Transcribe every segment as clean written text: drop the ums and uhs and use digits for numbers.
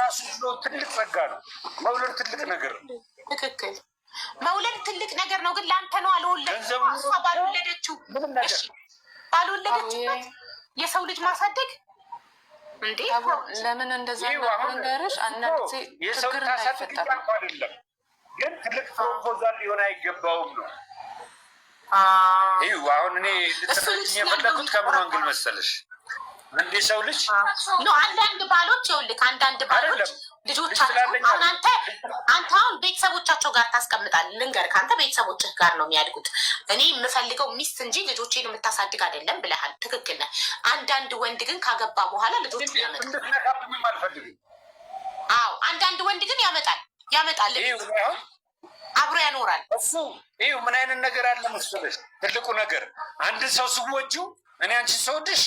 ራሱ ትልቅ ጸጋ ነው። መውለድ ትልቅ ነገር ነው። ትክክል። መውለድ ትልቅ ነገር ነው። ግን ለአንተ ነው አልወለድም። እሷ ባልወለደችው ባልወለደችበት የሰው ልጅ ማሳደግ እንዴ? ለምን እንደዛ ነገርሽ? አንዳንድ የሰው ልጅ ታሳድግ እያልኩ አይደለም፣ ግን ትልቅ ፕሮፖዛል ሊሆን አይገባውም ነው። ይኸው አሁን እኔ ልትረጅኝ የፈለኩት ከምን አንግል መሰለሽ? እንዴ ሰው ልጅ ነው። አንዳንድ ባሎች ይኸውልህ፣ አንዳንድ ባሎች ልጆቻቸው አሁን አንተ አሁን ቤተሰቦቻቸው ጋር ታስቀምጣለህ። ልንገርህ፣ ከአንተ ቤተሰቦችህ ጋር ነው የሚያድጉት። እኔ የምፈልገው ሚስት እንጂ ልጆቼን የምታሳድግ አይደለም ብለሃል። ትክክል ነህ። አንዳንድ ወንድ ግን ካገባ በኋላ ልጆቹ ያመጣል። አዎ አንዳንድ ወንድ ግን ያመጣል አብሮ ያኖራል። እሱ ይኸው ምን አይነት ነገር አለ መሰለሽ? ትልቁ ነገር አንድን ሰው ስወጂው እኔ አንቺን ስወድሽ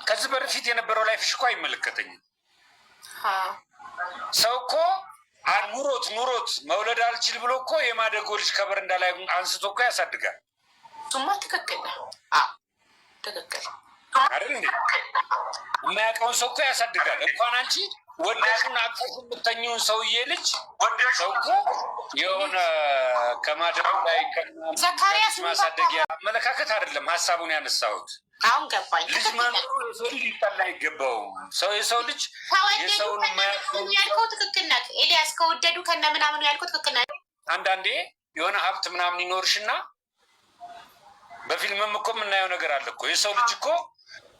ከዚህ በፊት የነበረው ላይፍሽ እኮ አይመለከተኝም። ሰው እኮ ኑሮት መውለድ አልችል ብሎ እኮ የማደጎ ልጅ ከበረንዳ ላይ አንስቶ እኮ ያሳድጋል። እሱማ ትክክል ነው። ትክክል አይደል እንዴ? የማያውቀውን ሰው እኮ ያሳድጋል። እንኳን አንቺ ወደሹን አቅፎ የምተኘውን ሰውዬ ልጅ ሰው እኮ የሆነ ከማደጎ ላይ ዘካሪያስ ማሳደጊያ አመለካከት አይደለም ሀሳቡን ያነሳሁት። አሁን ገባኝ። ልጅ መኖሩ የሰው ልጅ ሊጠላ አይገባውም። የሰው ልጅ የሰውን ያልከው ትክክል ነህ ኤልያስ። ከወደዱ ከነ ምናምኑ ያልከው ትክክል ነህ። አንዳንዴ የሆነ ሀብት ምናምን ይኖርሽና በፊልምም እኮ የምናየው ነገር አለ እኮ የሰው ልጅ እኮ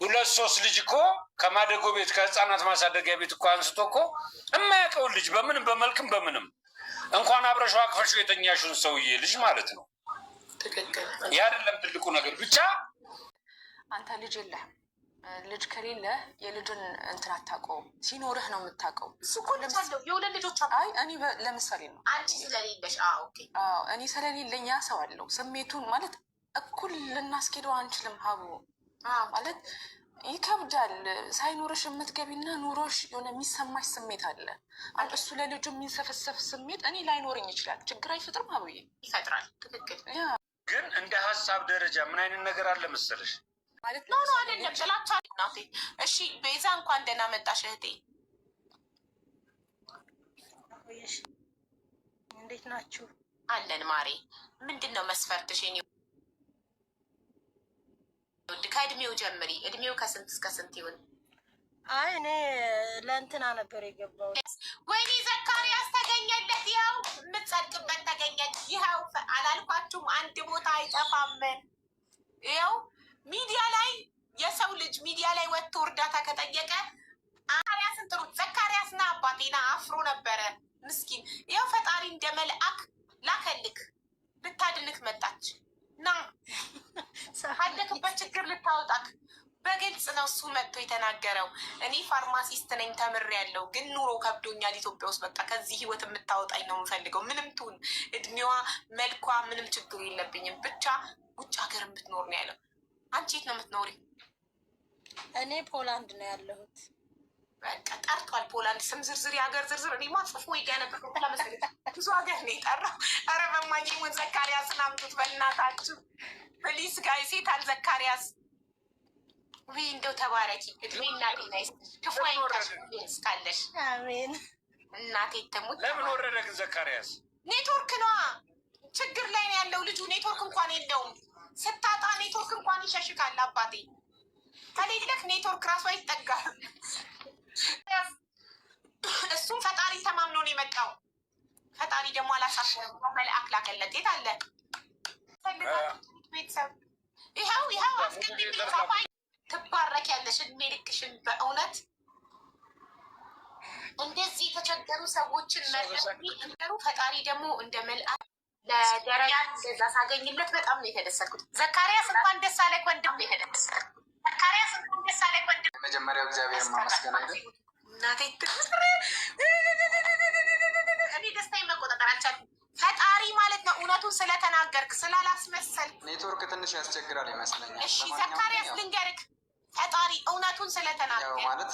2-3 ልጅ እኮ ከማደጎ ቤት ከህፃናት ማሳደጊያ ቤት እኮ አንስቶ እኮ የማያውቀውን ልጅ በምንም በመልክም በምንም እንኳን አብረሽው አቅፈሽው የተኛሽውን ሰውዬ ልጅ ማለት ነው። ትክክል። ያ አይደለም ትልቁ ነገር። ብቻ አንተ ልጅ የለህም። ልጅ ከሌለ የልጅን እንትን አታውቀውም። ሲኖርህ ነው የምታውቀው። የሁለት ልጆች አይ እኔ ለምሳሌ ነው አንቺ ስለሌለሽ እኔ ስለሌለኝ ያ ሰው አለው ስሜቱን ማለት እኩል ልናስኬደው አንችልም። ሀቡ ማለት ይከብዳል። ሳይኖርሽ የምትገቢና ኑሮሽ የሆነ የሚሰማሽ ስሜት አለ። እሱ ለልጁ የሚንሰፈሰፍ ስሜት እኔ ላይኖረኝ ይችላል። ችግር አይፈጥርም? ሀቡዬ ይፈጥራል። ትክክል። ግን እንደ ሀሳብ ደረጃ ምን አይነት ነገር አለ መሰለሽ ማለት ነው አይደለም ጥላቻ ናቴ። እሺ ቤዛ እንኳን ደህና መጣሽ እህቴ። እንዴት ናችሁ? አለን ማሬ። ምንድን ነው መስፈርትሽ? ከእድሜው ጀምሪ። እድሜው ከስንት እስከ ስንት ይሁን? አይ እኔ ለእንትና ነበር የገባው። ወይኔ ዘካሪያስ ተገኘለት። ይኸው የምትጸድቅበት ተገኘለት። ይኸው አላልኳችሁም? አንድ ቦታ አይጠፋም። ይኸው ሚዲያ ላይ የሰው ልጅ ሚዲያ ላይ ወጥቶ እርዳታ ከጠየቀ ዘካሪያስን ጥሩት። ዘካሪያስና አባቴና አፍሮ ነበረ ምስኪን። ይኸው ፈጣሪ እንደ መልአክ ላከልክ፣ ልታድንክ መጣች። ና ካለክበት ችግር ልታወጣክ በግልጽ ነው እሱ መጥቶ የተናገረው። እኔ ፋርማሲስት ነኝ ተምሬያለሁ፣ ግን ኑሮ ከብዶኛል ኢትዮጵያ ውስጥ። በቃ ከዚህ ህይወት የምታወጣኝ ነው የምፈልገው። ምንም ትሁን እድሜዋ መልኳ ምንም ችግሩ የለብኝም፣ ብቻ ውጭ ሀገር የምትኖር ነው ያለው። አንቺ የት ነው የምትኖሪ? እኔ ፖላንድ ነው ያለሁት። በቃ ጠርቷል። ፖላንድ ስም ዝርዝር የሀገር ዝርዝር እኔማ ጽፎ ይጋነብር ለመሰለ ብዙ ሀገር ነው የጠራው። ኧረ በማኝ ሆን ዘካሪያስን አምጡት በእናታችሁ ፕሊስ ጋይ። ሴት አል ዘካሪያስ ወይ እንደው ተባረኪ፣ እድሜና ጤና ይስጥሽ፣ ክፉ አይንካሽ እስካለሽ። አሜን። እናቴ ተሙት። ለምን ወረደ ግን ዘካሪያስ? ኔትወርክ ነዋ ችግር ላይ ነው ያለው ልጁ። ኔትወርክ እንኳን የለውም። ስታጣ ኔትወርክ እንኳን ይሸሽካል። አባቴ ከሌለክ ኔትወርክ ራሱ አይጠጋም። እሱም ፈጣሪ ተማምኖ ነው የመጣው። ፈጣሪ ደግሞ አላሳፈረም፣ መልአክ ላከለት። የት አለ ቤተሰብ? ይኸው አስገቢ። ትባረክ ያለሽ እድሜ ልክሽን። በእውነት እንደዚህ የተቸገሩ ሰዎችን መረሩ። ፈጣሪ ደግሞ እንደ መልአክ ለደረጃ እንደዛ ሳገኝለት በጣም ነው የተደሰትኩት። ዘካሪያስ እንኳን ደስ አለህ ወንድም። ዘካሪያስ እንኳን ደስ አለህ ወንድም። መጀመሪያው እግዚአብሔር ማመስገን አይደል? እናቴ እኔ ደስታዬን መቆጣጠር አልቻልኩም። ፈጣሪ ማለት ነው እውነቱን ስለተናገርክ ስላላስመሰል። ኔትወርክ ትንሽ ያስቸግራል ይመስለኛል። እሺ ዘካሪያስ ልንገርክ፣ ፈጣሪ እውነቱን ስለተናገር ማለት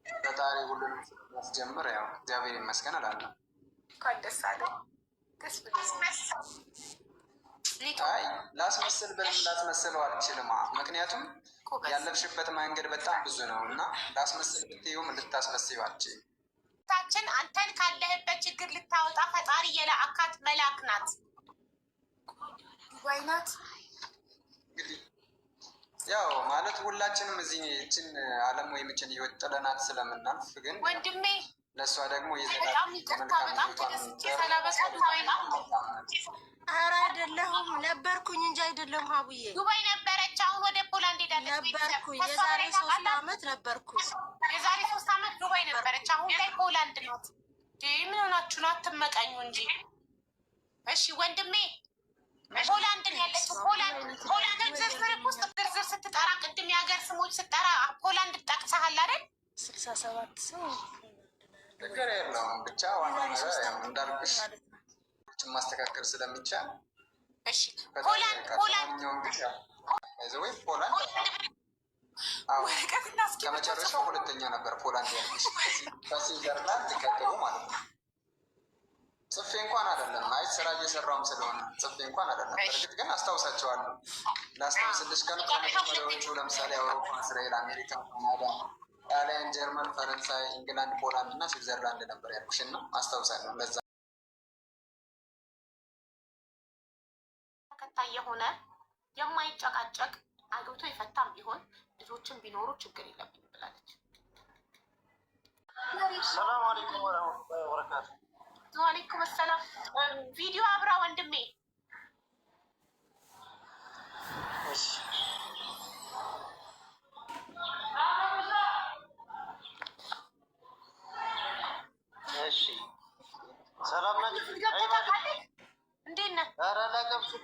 ፈጣሪ ሁሉንም ያስጀምር። ያው እግዚአብሔር ይመስገን አላለሁ። እንኳን ደስ አለህ። አይ ላስመስል ብልም ላስመስለው አልችልም። ምክንያቱም ያለፍሽበት መንገድ በጣም ብዙ ነው እና ላስመስል ብትይውም ልታስመስይው አልችልም። እህታችን አንተን ካለህበት ችግር ልታወጣ ፈጣሪ የላካት መልአክ ናት። ዱባይ ናት። ያው ማለት ሁላችንም እዚህ እችን ዓለም ወይም እችን ህይወት ጥለናት ስለምናልፍ ግን ወንድሜ ለእሷ ደግሞ በጣም ይቅርታ፣ በጣም ተደስቼ ሰላበሳ ዱባይ ናት። ኧረ አይደለሁም ነበርኩኝ እንጂ አይደለም ሀቡዬ ዱባይ ነበረች። አሁን ወደ ፖላንድ ሄዳለች። ነበርኩኝ የዛሬ 3 ዓመት ነበርኩኝ። የዛሬ 3 ዓመት ዱባይ ነበረች። አሁን ላይ ፖላንድ ናት። ምን ሆናችሁ ነው? አትመቀኙ እንጂ እሺ ወንድሜ። ፖላንድ ነው ያለችው። ፖላንድ ዝርዝር ውስጥ ዝርዝር ስትጠራ ቅድም የሀገር ስሞች ስትጠራ ፖላንድ ጠቅሰሃል አይደል? 67 ሰው ችግር የለውም። ብቻ ዋና ነገር እንዳልኩሽ ማስተካከል ስለሚቻል እሺ። ፖላንድ ከመጨረሻው ሁለተኛ ነበር ፖላንድ ያለች ከስዊዘርላንድ ቀጥሎ ማለት ነው። ጽፌ እንኳን አይደለም። አይ ስራ እየሰራውም ስለሆነ ጽፌ እንኳን አይደለም። በእርግጥ ግን አስታውሳቸዋለሁ። ላስታውስልሽ ቀን ከመጀመሪያዎቹ ለምሳሌ አውሮፓ፣ እስራኤል፣ አሜሪካ፣ ካናዳ፣ ጣሊያን፣ ጀርመን፣ ፈረንሳይ፣ ኢንግላንድ፣ ፖላንድ እና ስዊዘርላንድ ነበር ያልኩሽ እና አስታውሳለሁ። ለዛ ተከታይ የሆነ የማይጨቃጨቅ አግብቶ የፈታም ቢሆን ልጆችን ቢኖሩ ችግር የለብኝም ብላለች። ሰላም አለይኩም ወራህመቱላሂ ወበረካቱ። ወአለይኩም ሰላም። ቪዲዮ አብራ ወንድሜ። እሺ እሺ ሰላም ናችሁ? እንዴት ነህ? ኧረ አላውቅም።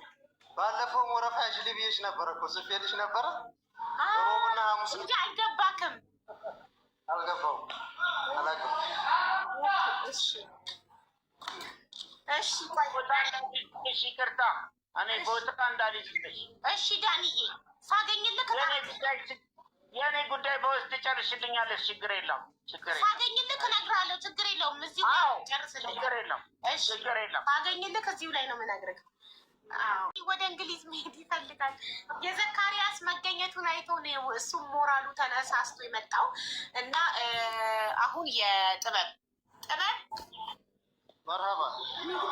ባለፈውም ወረፋ ያዥልኝ ብዬሽ ነበረ እኮ ጽፌልሽ ነበረ። ሮብና ሐሙስ እንጂ አልገባክም። አልገባሁም። አላውቅም። እሺ ቆይ እሺ ይቅርታ፣ እኔ ቦታ እንዳልይዝልሽ። እሺ ዳንዬ ሳገኝልክ የእኔ ጉዳይ በውስጥ ጨርሽልኛለሽ። ችግር የለም፣ ችግር የለም። ሳገኝልክ እነግርሃለሁ። ችግር የለውም። እዚሁ ጨርስልኝ። ችግር የለም፣ ችግር የለም። ሳገኝልክ እዚሁ ላይ ነው የምነግርህ። ወደ እንግሊዝ መሄድ ይፈልጋል። የዘካሪያስ መገኘቱን አይቶ ነው እሱም ሞራሉ ተነሳስቶ የመጣው እና አሁን የጥበብ መርሀባ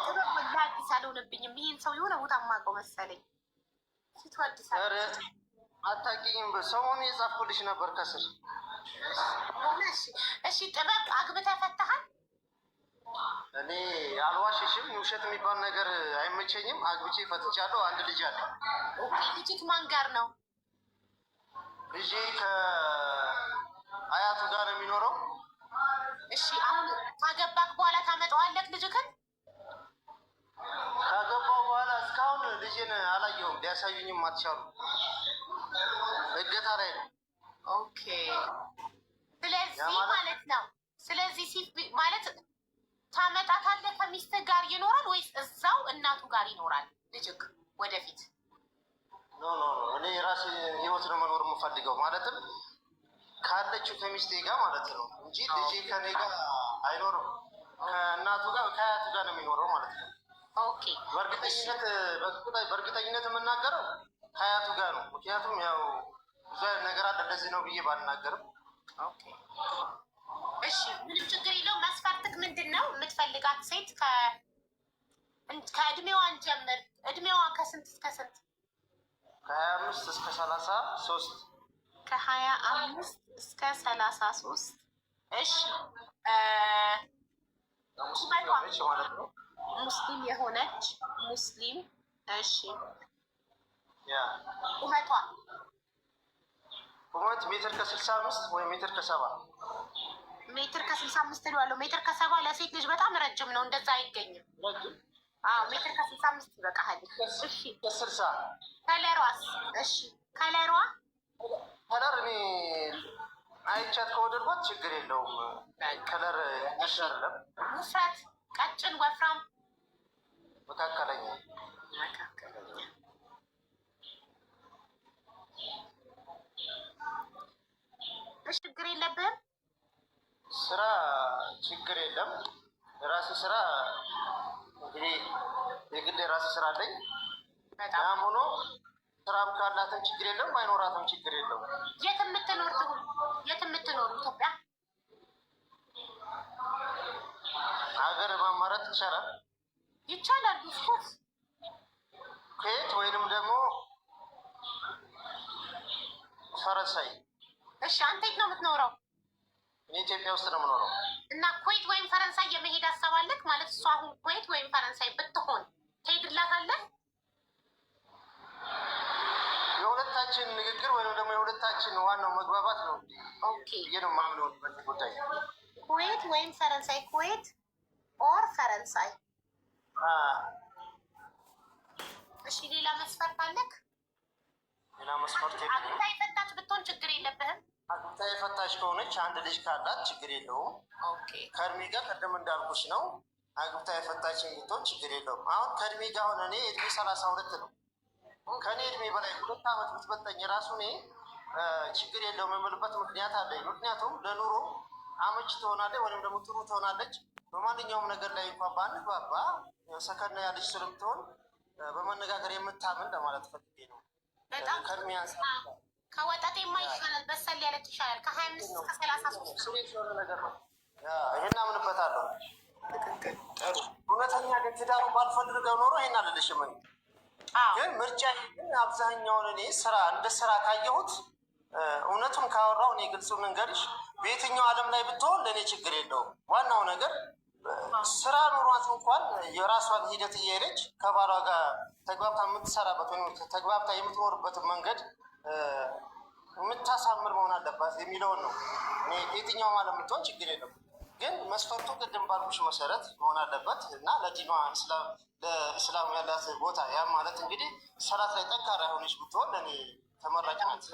ጥበብ ወላ አዲስ አልሆነብኝም። ይህን ሰው የሆነ ቦታ የማውቀው መሰለኝ። ፊቱ አዲስ አታውቂኝም። ሰሞኑን የጻፍኩልሽ ነበር ከስር። እሺ ጥበብ አግብተህ ፈታሃል? እኔ አልዋሽሽም። ውሸት የሚባል ነገር አይመቸኝም። አግብቼ ፈትቻለሁ። አንድ ልጅ አለ። ኦኬ ልጅክ ማን ጋር ነው? ልጄ ከአያቱ ጋር ነው የሚኖረው። እሺ አሁን ካገባክ በኋላ ታመጣዋለህ ልጅክን? ካገባው በኋላ እስካሁን ልጄን አላየሁም። ሊያሳዩኝም አትቻሉ። እገታ ላይ ነው። ኦኬ ስለዚህ ማለት ነው። ስለዚህ ማለት ታመጣታለህ ከሚስትህ ጋር ይኖራል ወይስ እዛው እናቱ ጋር ይኖራል ልጅክ ወደፊት? ኖ እኔ የራሴ ህይወት ነው መኖር የምፈልገው። ማለትም ካለችው ከሚስቴ ጋር ማለት ነው እንጂ ልጄ ከኔ ጋር አይኖርም። ከእናቱ ጋር ከአያቱ ጋር ነው የሚኖረው ማለት ነው። ኦኬ በእርግጠኝነት የምናገረው ከአያቱ ጋር ነው። ምክንያቱም ያው ብዙ ነገር አለ እንደዚህ ነው ብዬ ባልናገርም። ኦኬ እሺ ምንም ችግር የለውም። መስፈርትክ ምንድን ነው? የምትፈልጋት ሴት ከእድሜዋን ጀምር። እድሜዋ ከስንት እስከ ስንት? ከ25 እስከ 33 ከ25 እስከ 33 እሺ ሙስሊም የሆነች ሙስሊም። እሺ ቁመቷ ቁመት ሜትር ከ65 ወይ ሜትር ከ70 ሜትር ከ65 እለዋለሁ። ሜትር ከ70 ለሴት ልጅ በጣም ረጅም ነው። እንደዛ አይገኝም። ሜትር ከ65 ይበቃሃል። እሺ ከ60 ከለሯስ? እሺ ከለሯ ከለር እኔ አይቻት ከወደድኳት ችግር የለውም። ከለር አይደለም። ውፍረት፣ ቀጭን፣ ወፍራም፣ መካከለኛ። ችግር የለብህም። ስራ ችግር የለም። የራሴ ስራ እንግዲህ የግል የራሴ ስራ አለኝ። ያም ሆኖ ስራም ካላትም ችግር የለም፣ አይኖራትም ችግር የለም። የት የምትኖር ትሁን? የት የምትኖር ኢትዮጵያ? ይቻላል? ይቻላል። ኦፍኮርስ ኩዌት ወይንም ደግሞ ፈረንሳይ። እሺ አንተ የት ነው የምትኖረው? እኔ ኢትዮጵያ ውስጥ ነው የምኖረው። እና ኩዌት ወይም ፈረንሳይ የመሄድ ሀሳብ አለክ ማለት? እሷ አሁን ኩዌት ወይም ፈረንሳይ ብትሆን ትሄድላታለህ? የሁለታችን ንግግር ወይም ደግሞ የሁለታችን ዋናው መግባባት ነው። ኦኬ ይሄ ነው የማምነው በዚህ ጉዳይ። ኩዌት ወይም ፈረንሳይ፣ ኩዌት ኦር ፈረንሳይ። እሺ ሌላ መስፈርት አለክ? ሌላ መስፈርት አግብታ የፈታች ብትሆን ችግር የለብህም? አግብታ የፈታች ከሆነች አንድ ልጅ ካላት ችግር የለውም። ኦኬ ከእድሜ ጋር ቅድም እንዳልኩሽ ነው። አግብታ የፈታች ብትሆን ችግር የለውም። አሁን ከእድሜ ጋር ሆነ እኔ እድሜ 32 ነው። ከእኔ እድሜ በላይ 2 ዓመት ብትበልጠኝ ራሱ እኔ ችግር የለውም የምልበት ምክንያት አለኝ። ምክንያቱም ለኑሮ አመች ትሆናለች ወይም ደግሞ ጥሩ ትሆናለች። በማንኛውም ነገር ላይ እንኳን ባንግባባ ሰከና ያለች ስለምትሆን በመነጋገር የምታምን ለማለት ፈልጌ ነው። በጣም ከእድሜ ከወጣት የማይሻላል በሰል ያለች ይሻላል። ከ25 እስከ 33 ነገር ነው። ይሄን አምንበታለሁ። እውነተኛ ግን ትዳሩን ባልፈልገው ኖሮ ይሄን አልልሽም። ግን ምርጫ ግን አብዛኛውን እኔ ስራ እንደ ስራ ካየሁት እውነቱን ካወራው እኔ ግልጹን ልንገርሽ፣ በየትኛው ዓለም ላይ ብትሆን ለእኔ ችግር የለውም። ዋናው ነገር ስራ ኑሯት እንኳን የራሷን ሂደት እየሄደች ከባሏ ጋር ተግባብታ የምትሰራበት ወይም ተግባብታ የምትኖርበትን መንገድ የምታሳምር መሆን አለባት የሚለውን ነው። እኔ የትኛውም ዓለም ብትሆን ችግር የለም። ግን መስፈርቱ ቅድም ባልኩሽ መሰረት መሆን አለበት እና ለዲኗ ለእስላም ያላት ቦታ ያ ማለት እንግዲህ ሰላት ላይ ጠንካራ የሆነች ብትሆን ለእኔ ተመራጭ ናት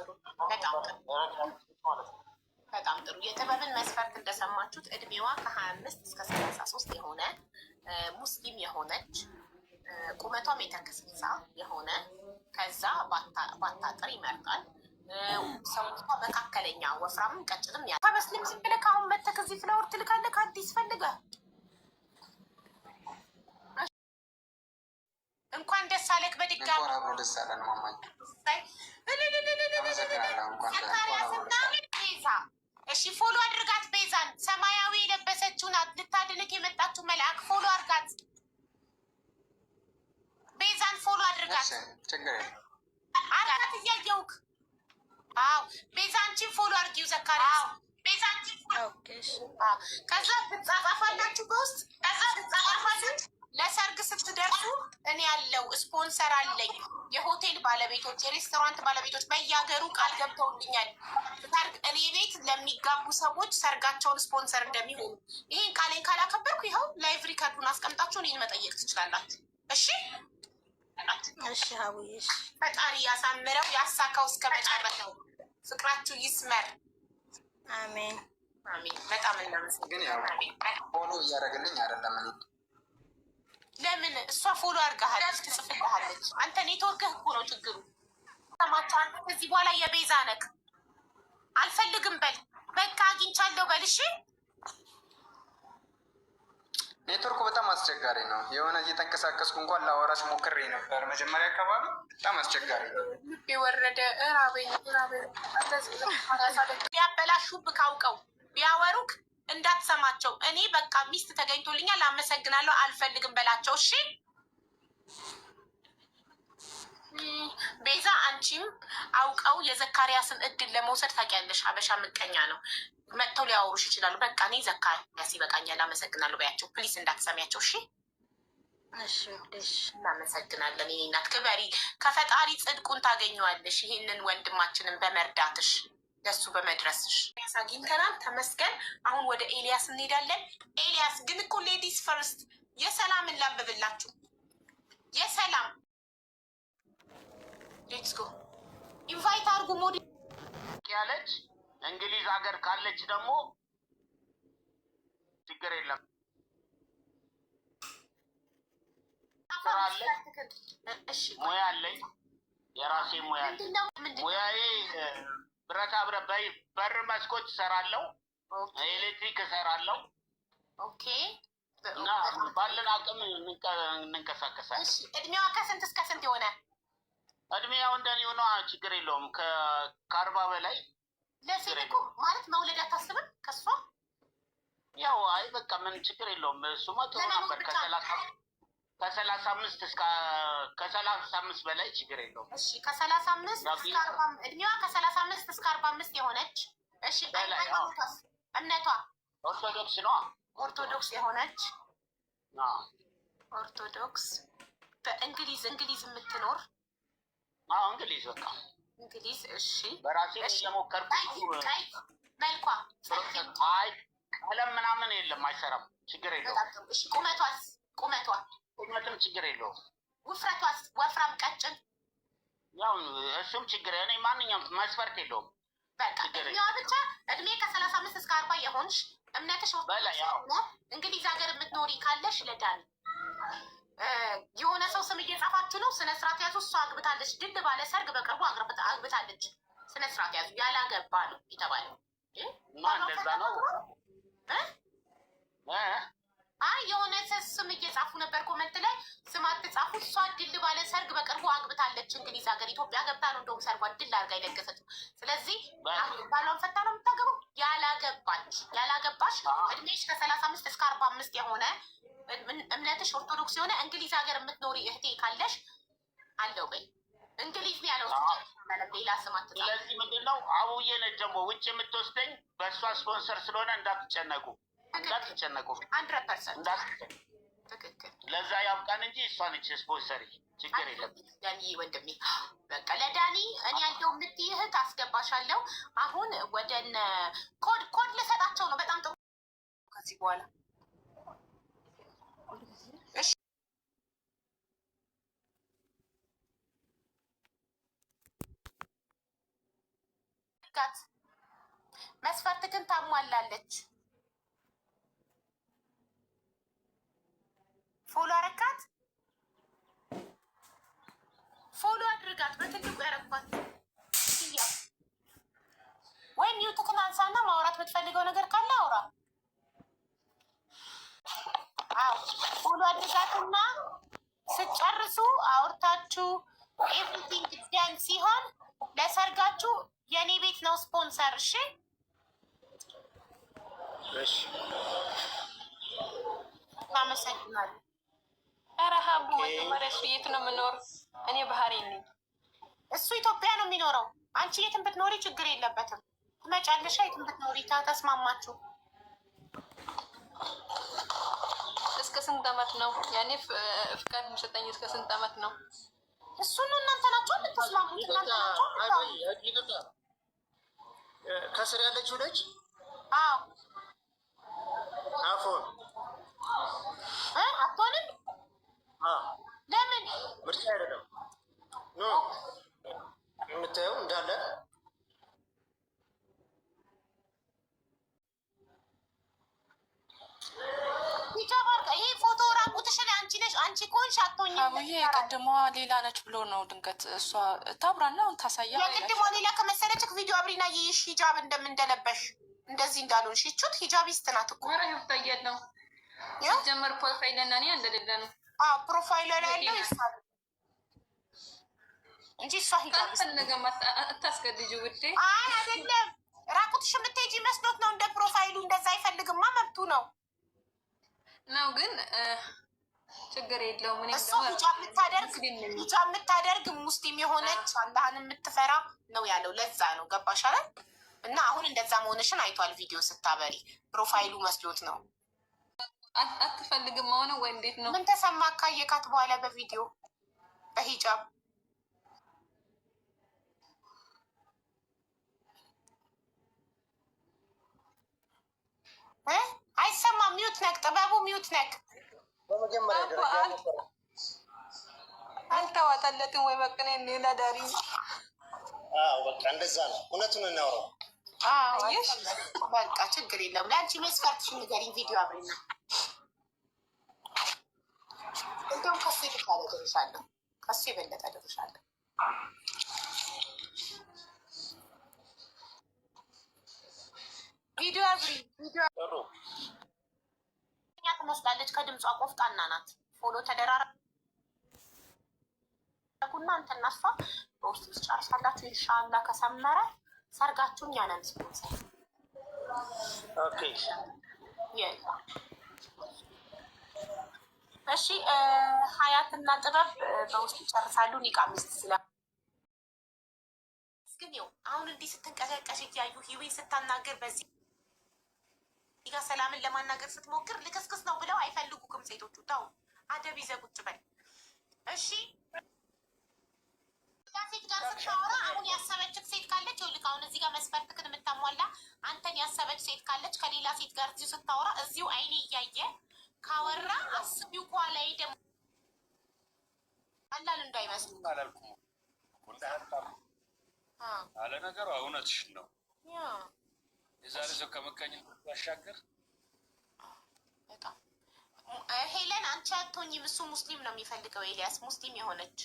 ማለት ነው። በጣም ጥሩ። የጥበብን መስፈርት እንደሰማችሁት እድሜዋ ከ25 እስከ 33 የሆነ ሙስሊም የሆነች ቁመቷ ሜትር ከ60 የሆነ ከዛ ባታጥር ይመርጣል። ሰውነቷ መካከለኛ ወፍራምም ቀጭንም ያ ከመስልም ዝም ብለህ አሁን መተህ እዚህ ፍላወር ትልካለህ ከአዲስ ፈልገህ። እንኳን ደስ አለህ በድጋሚ አብሮ ደስ አለን ማማዬ። እሺ ፎሎ አድርጋት ቤዛን። ሰማያዊ የለበሰችው ናት ልታድንክ የመጣችው መልአክ። ፎሎ አድርጋት ቤዛን፣ ፎሎ አድርጋት። ችግር የለም አርጋት እያየውክ። አዎ ቤዛንቺን ፎሎ አድርጊው ዘካሪያስ። ቤዛንቺን ከዛ ትጻጻፋላችሁ በውስጥ ከዛ ትጻጻፋላችሁ። ለሰርግ ስትደርሱ እኔ ያለው ስፖንሰር አለኝ። የሆቴል ባለቤቶች፣ የሬስቶራንት ባለቤቶች በየሀገሩ ቃል ገብተውልኛል። ሰርግ እኔ ቤት ለሚጋቡ ሰዎች ሰርጋቸውን ስፖንሰር እንደሚሆኑ። ይህን ቃሌን ካላከበርኩ ይኸው ላይቭ ሪከርዱን አስቀምጣችሁ እኔን መጠየቅ ትችላላችሁ። እሺ እሺ ሀቡዬ፣ ፈጣሪ ያሳምረው ያሳካው እስከ መጨረሻው። ፍቅራችሁ ይስመር። አሜን አሜን። በጣም እናመሰግናለን። ግን ያው ፎሎ እያደረግልኝ አይደለም እኔ ለምን እሷ ፎሎ አድርጋሃለች ትጽፍልሃለች። አንተ ኔትወርክህ እኮ ነው ችግሩ። ሰማቸው አንተ ከዚህ በኋላ የቤዛ ነክ አልፈልግም በል በቃ አግኝቻለሁ በል። እሺ ኔትወርኩ በጣም አስቸጋሪ ነው። የሆነ እየተንቀሳቀስኩ እንኳን ላወራሽ ሞክሬ ነበር መጀመሪያ አካባቢ በጣም አስቸጋሪ ነው። የወረደ ራቤን ቢያበላሹብህ ካውቀው ቢያወሩክ እንዳትሰማቸው። እኔ በቃ ሚስት ተገኝቶልኛል አመሰግናለሁ አልፈልግም በላቸው። እሺ ቤዛ፣ አንቺም አውቀው የዘካሪያስን እድል ለመውሰድ ታውቂያለሽ። ሀበሻ ምቀኛ ነው። መጥተው ሊያወሩሽ ይችላሉ። በቃ እኔ ዘካሪያስ ይበቃኛል አመሰግናለሁ በያቸው። ፕሊስ እንዳትሰሚያቸው። እሺ እሺ እናመሰግናለን። ይሄ እናት ክበሪ። ከፈጣሪ ጽድቁን ታገኘዋለሽ። ይህንን ወንድማችንን በመርዳትሽ ለሱ በመድረስሽ አግኝተናል። ተመስገን። አሁን ወደ ኤልያስ እንሄዳለን። ኤልያስ ግን እኮ ሌዲስ ፈርስት። የሰላምን ላንብብላችሁ። የሰላም ሌትስ ጎ ኢንቫይት አርጉ ሞዲ ያለች እንግሊዝ ሀገር ካለች ደግሞ ችግር የለም። ሙያ አለኝ፣ የራሴ ሙያ አለኝ። ሙያዬ ብረታ ብረት በር መስኮት እሰራለሁ፣ ኤሌክትሪክ እሰራለሁ። ኦኬ እና ባለን አቅም እንንቀሳቀሳለን። እድሜዋ ከስንት እስከ ስንት የሆነ? እድሜያው እንደኔ ሆነ ችግር የለውም። ከ40 በላይ ለሴት እኮ ማለት መውለድ አታስብም ከሷ? ያው አይ በቃ ምን ችግር የለውም። እሱማ ጥሩ ነበር። ከ35 እስከ 35 በላይ ችግር የለውም። እሺ ከ35 እስከ 40 እድሜዋ ከ35 እስከ 45 የሆነች እሺ። እምነቷ ኦርቶዶክስ ነው። ኦርቶዶክስ የሆነች ኦርቶዶክስ በእንግሊዝ የምትኖር እንግሊዝ በቃ እንግሊዝ። እሺ በራሴ እየሞከርኩ መልኳ አይ ቀለም ምናምን የለም አይሰራም። ችግር የለውም። እሺ ቁመቷም ችግር የለውም። ውፍረቷስ ወፍራም ቀጭን? ያው እሱም ችግር እኔ ማንኛውም መስፈርት የለውም። በቃ እድሜዋ ብቻ እድሜ ከ35 እስከ 40 የሆንሽ እምነትሽ እንግሊዝ ሀገር የምትኖሪ ካለሽ ለዳኒ የሆነ ሰው ስም እየጻፋችሁ ነው። ስነ ስርዓት ያዙ። እሷ አግብታለች። ድል ባለ ሰርግ በቅርቡ አግብታለች። ስነ ስርዓት ያዙ። ያላገባ ነው የተባለው። እንደዛ ነው። አይ የሆነ ስም እየጻፉ ነበር ኮመንት ላይ። ስም አትጻፉ። እሷ ድል ባለ ሰርግ በቅርቡ አግብታለች። እንግሊዝ ሀገር ኢትዮጵያ ገብታ ነው እንደውም ሰርጓን ድል አድርጋ የደገሰችው። ስለዚህ ባሏን ፈታ ነው የምታገባው። ያላገባሽ እድሜሽ ከ35 እስከ 45 የሆነ እምነትሽ ኦርቶዶክስ የሆነ እንግሊዝ ሀገር የምትኖሪ እህቴ ካለሽ አለው በይ። እንግሊዝ ነው ያለው። ሌላ ስም አትጻፉ። ስለዚህ ምንድነው አቡዬ ነች ደግሞ ውጭ የምትወስደኝ በእሷ ስፖንሰር ስለሆነ እንዳትጨነቁ 100% ትክክል። ለዛ ያብቃን እንጂ እሷ ነች ስፖንሰሪ። ችግር የለም ዳኒ ወንድሜ። በቃ ለዳኒ እኔ ያለው የምትይ እህት አስገባሻለሁ። አሁን ወደነ ኮድ ልሰጣቸው ነው። በጣም ጥሩ። ከዚህ በኋላ መስፈርት ግን ታሟላለች። ፎሎ አረካት። ፎሎ አድርጋት። በትልቁ ያረኳት ወይ ሚውትክን አንሳና ማውራት የምትፈልገው ነገር ካለ አውራ። አዎ ፎሎ አድርጋትና ስጨርሱ አውርታችሁ ኤቭሪቲንግ ደን ሲሆን ለሰርጋችሁ የኔ ቤት ነው ስፖንሰር። እሺ እሺ አመሰግናለሁ። ኧረ ሀቡ መጀመሪያ እሱ የት ነው የምኖር? እኔ ባህሬን ነኝ። እሱ ኢትዮጵያ ነው የሚኖረው። አንቺ የትም ብትኖሪ ችግር የለበትም። ትመጫለሽ የትም ብትኖሪ። ተስማማችሁ? እስከ ስንት ዓመት ነው ያኔ ፍቃድ የሚሰጠኝ? እስከ ስንት ዓመት ነው? እሱን እናንተ ናቸው የምትስማሙት። እናንተ ናቸው። ከስር ያለችው ልጅ አፎን አትሆንም። ለምን ምርጫ አይደለም ኖ የምታየው እንዳለ ይሄ ፎቶ ራቁትሽን አንቺ ነሽ። አንቺ ኮንሽ አትሆኝም። አቡዬ የቀድሞዋ ሌላ ነች ብሎ ነው ድንገት እሷ ታብራና ታሳያ። የቀድሞዋ ሌላ ከመሰለችክ ቪዲዮ አብሪና ይሽ ሂጃብ እንደምንደለበሽ እንደዚህ እንዳልሆንሽ ይቹት ሂጃቢስት ናት እኮ ይታያል ነው ጀመር ፕሮፋይል እና እኔ እንደሌለ ነው። ፕሮፋይል ላይ ያለው ይሳል እንጂ እሷ ሂጃቢስት ፈለገም አታስገድጁ ውዴ። አይ አይደለም ራቁትሽ የምትሄጂ መስሎት ነው። እንደ ፕሮፋይሉ እንደዛ አይፈልግማ፣ መብቱ ነው ግን ችግር የለውም። እኔ እሱ ሂጃብ የምታደርግ ሙስሊም የሆነች አላህን የምትፈራ ነው ያለው። ለዛ ነው ገባሽ አይደል? እና አሁን እንደዛ መሆንሽን አይቷል ቪዲዮ ስታበሪ። ፕሮፋይሉ መስሎት ነው። አትፈልግም ሆነ ወይ እንዴት ነው? ምን ተሰማ? ካየካት በኋላ በቪዲዮ በሂጃብ አይሰማም። ሚዩት ነክ ጥበቡ፣ ሚዩት ነክ። በመጀመሪያ ደረጃ አልተዋጠለትም ወይ በቅኔ ሌላ ዳሪ። በቃ እንደዛ ነው። እውነቱን እናውራው። በቃ ችግር የለም። ለአንቺ መስፈርትሽን ንገሪኝ። ቪዲዮ አብሪና እንደውም ከሱ የተሻለ ደርሻለሁ። ከሱ የበለጠ ደርሻለሁ። ቪዲዮ አብሪ። ቪዲዮ ትመስላለች። ከድምጿ ቆፍጣና ናት። ፎሎ ተደራረጉና አንተና እሷ በውስጥ ትጨርሳላችሁ። ኢንሻአላ ከሰመረ ሰርጋችሁን ያንን ስፖንሰር እሺ ሀያትና ጥበብ በውስጥ ይጨርሳሉ። ኒቃ ሚስት ስለ ግን ይኸው አሁን እንዲህ ስትንቀሸቀሽ እያዩ ሂዊን ስታናገር በዚህ ጋር ሰላምን ለማናገር ስትሞክር ልክስክስ ነው ብለው አይፈልጉም ሴቶቹ። ተው አደብ ይዘህ ቁጭ በል እሺ። ሴት ጋር ስታወራ አሁን ያሰበችክ ሴት ካለች ይኸውልህ፣ አሁን እዚህ ጋር መስፈርትክን የምታሟላ አንተን ያሰበች ሴት ካለች ከሌላ ሴት ጋር እዚሁ ስታወራ እዚሁ አይኔ እያየ ካወራ አስቢው። ኳላ ደግሞ አላል እንዳይመስሉ አላልኩም አለ ነገሩ። እውነትሽን ነው። የዛሬ ሰው ከመቀኝነት ባሻገር በጣም ሄለን አንቺ አትሆኝም። እሱ ሙስሊም ነው የሚፈልገው፣ ኤልያስ ሙስሊም የሆነች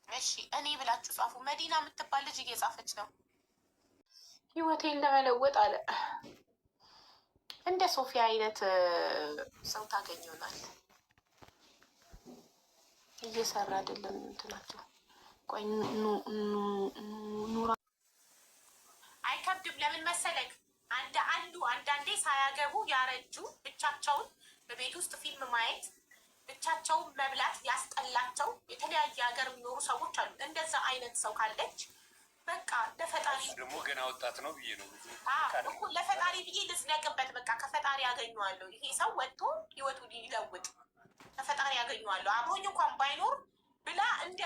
እሺ እኔ ብላችሁ ጻፉ። መዲና የምትባል ልጅ እየጻፈች ነው። ህይወቴን ለመለወጥ አለ እንደ ሶፊያ አይነት ሰው ታገኝ ይሆናል። እየሰራ አይደለም እንትናቸው። ቆይ ኑራ አይከብድም። ለምን መሰለክ አንዳንዴ ሳያገቡ ያረጁ ብቻቸውን በቤት ውስጥ ፊልም ማየት ብቻቸውን መብላት ያስጠላቸው የተለያየ ሀገር የሚኖሩ ሰዎች አሉ። እንደዛ አይነት ሰው ካለች በቃ ለፈጣሪ ደግሞ ገና ወጣት ነው ብዬ ነው ለፈጣሪ ብዬ ልጽደቅበት። በቃ ከፈጣሪ ያገኘዋለሁ። ይሄ ሰው ወጥቶ ህይወቱ ሊለውጥ ከፈጣሪ ያገኘዋለሁ። አብሮኝ እንኳን ባይኖር ብላ እንደ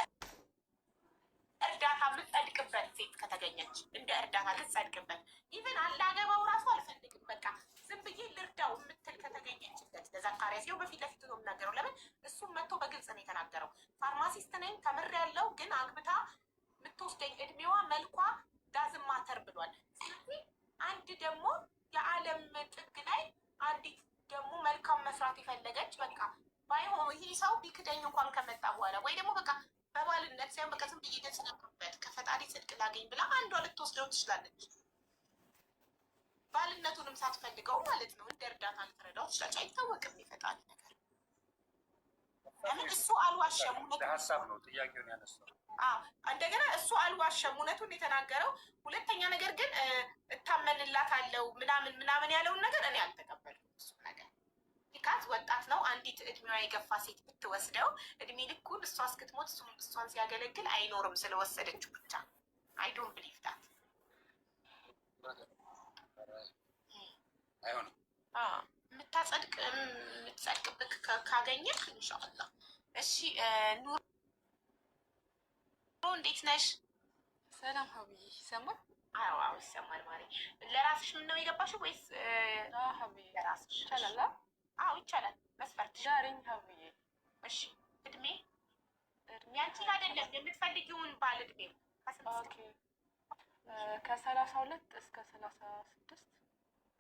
እርዳታ የምትጸድቅበት ሴት ከተገኘች እንደ እርዳታ ልትጸድቅበት። ኢቨን አላገባው ራሱ አልፈልግም በቃ ዝም ብዬ ልርዳው የምትል ከተገኘችለት ለዘካሪያስ ይኸው በፊት ለፊት ነው የምናገረው። ለምን እሱም መጥቶ በግልጽ ነው የተናገረው። ፋርማሲስት ነኝ ተምሬያለሁ፣ ግን አግብታ የምትወስደኝ እድሜዋ መልኳ ዳዝም ማተር ብሏል። ስለዚህ አንድ ደግሞ የዓለም ጥግ ላይ አንዲት ደግሞ መልካም መስራት የፈለገች በቃ ባይሆን ይህ ሰው ቢክደኝ እንኳን ከመጣ በኋላ ወይ ደግሞ በቃ በባልነት ሳይሆን በቃ ዝም ብዬ ደስነበት ከፈጣሪ ጽድቅ ላገኝ ብላ አንዷ ልትወስደው ትችላለች። ባልነቱንም ሳትፈልገው ማለት ነው። እንደ እርዳታ ልትረዳው ትችላለች። አይታወቅም የፈጣሪ ነገር። ለምን እሱ አልዋሸም። ሀሳብ ነው ጥያቄውን ያነሳው። እንደገና እሱ አልዋሸም፣ እውነቱን የተናገረው። ሁለተኛ ነገር ግን እታመንላታለሁ ምናምን ያለውን ነገር እኔ አልተቀበልኩም። እሱ ነገር ቢካዝ ወጣት ነው። አንዲት እድሜዋ የገፋ ሴት ብትወስደው እድሜ ልኩን እሷ እስክትሞት እሷን ሲያገለግል አይኖርም ስለወሰደችው ብቻ። አይ ዶንት ብሊቭ ዳት አይሆንም። የምትጸድቅብክ ካገኘክ ኢንሻአላህ። እሺ ኑሮ እንዴት ነሽ? ሰላም ሀብዬ። ይሰማል? አዎ ይሰማል። ማሪ ለራስሽ ምን ነው የገባሽው ወይስ ሀብዬ ለራስሽ? ይቻላል? አዎ ይቻላል። መስፈርትሽ ዳርኝ ሀብዬ። እሺ እድሜ ያንቺን አይደለም የምትፈልጊውን ባል እድሜ ከ32 እስከ 36።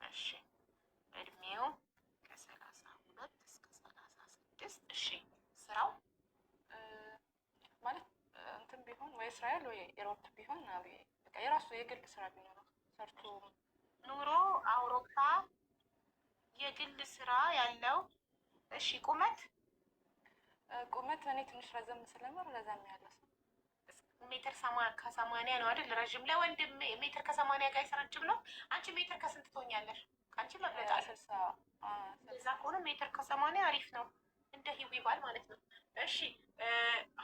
እሺ እድሜው ከ32 እስከ 36። እሺ ስራው ማለት እንትን ቢሆን ወይ እስራኤል ወይ ኢሮፕ ቢሆን በቃ የራሱ የግል ስራ ቢኖረው ሰርቶ ኑሮ አውሮፓ የግል ስራ ያለው። እሺ ቁመት እኔ ትንሽ ረዘም ስለምር ረዘም ያለ ሰው ሜትር ከ80 ነው አይደል? ረዥም ለወንድም ሜትር ከ80 ጋር ረጅም ነው። አንቺ ሜትር ከስንት ትሆኛለሽ? ከአንቺ መብለጣል። እዛ ከሆነ ሜትር ከ80 አሪፍ ነው፣ እንደ ሂዊ ባል ማለት ነው። እሺ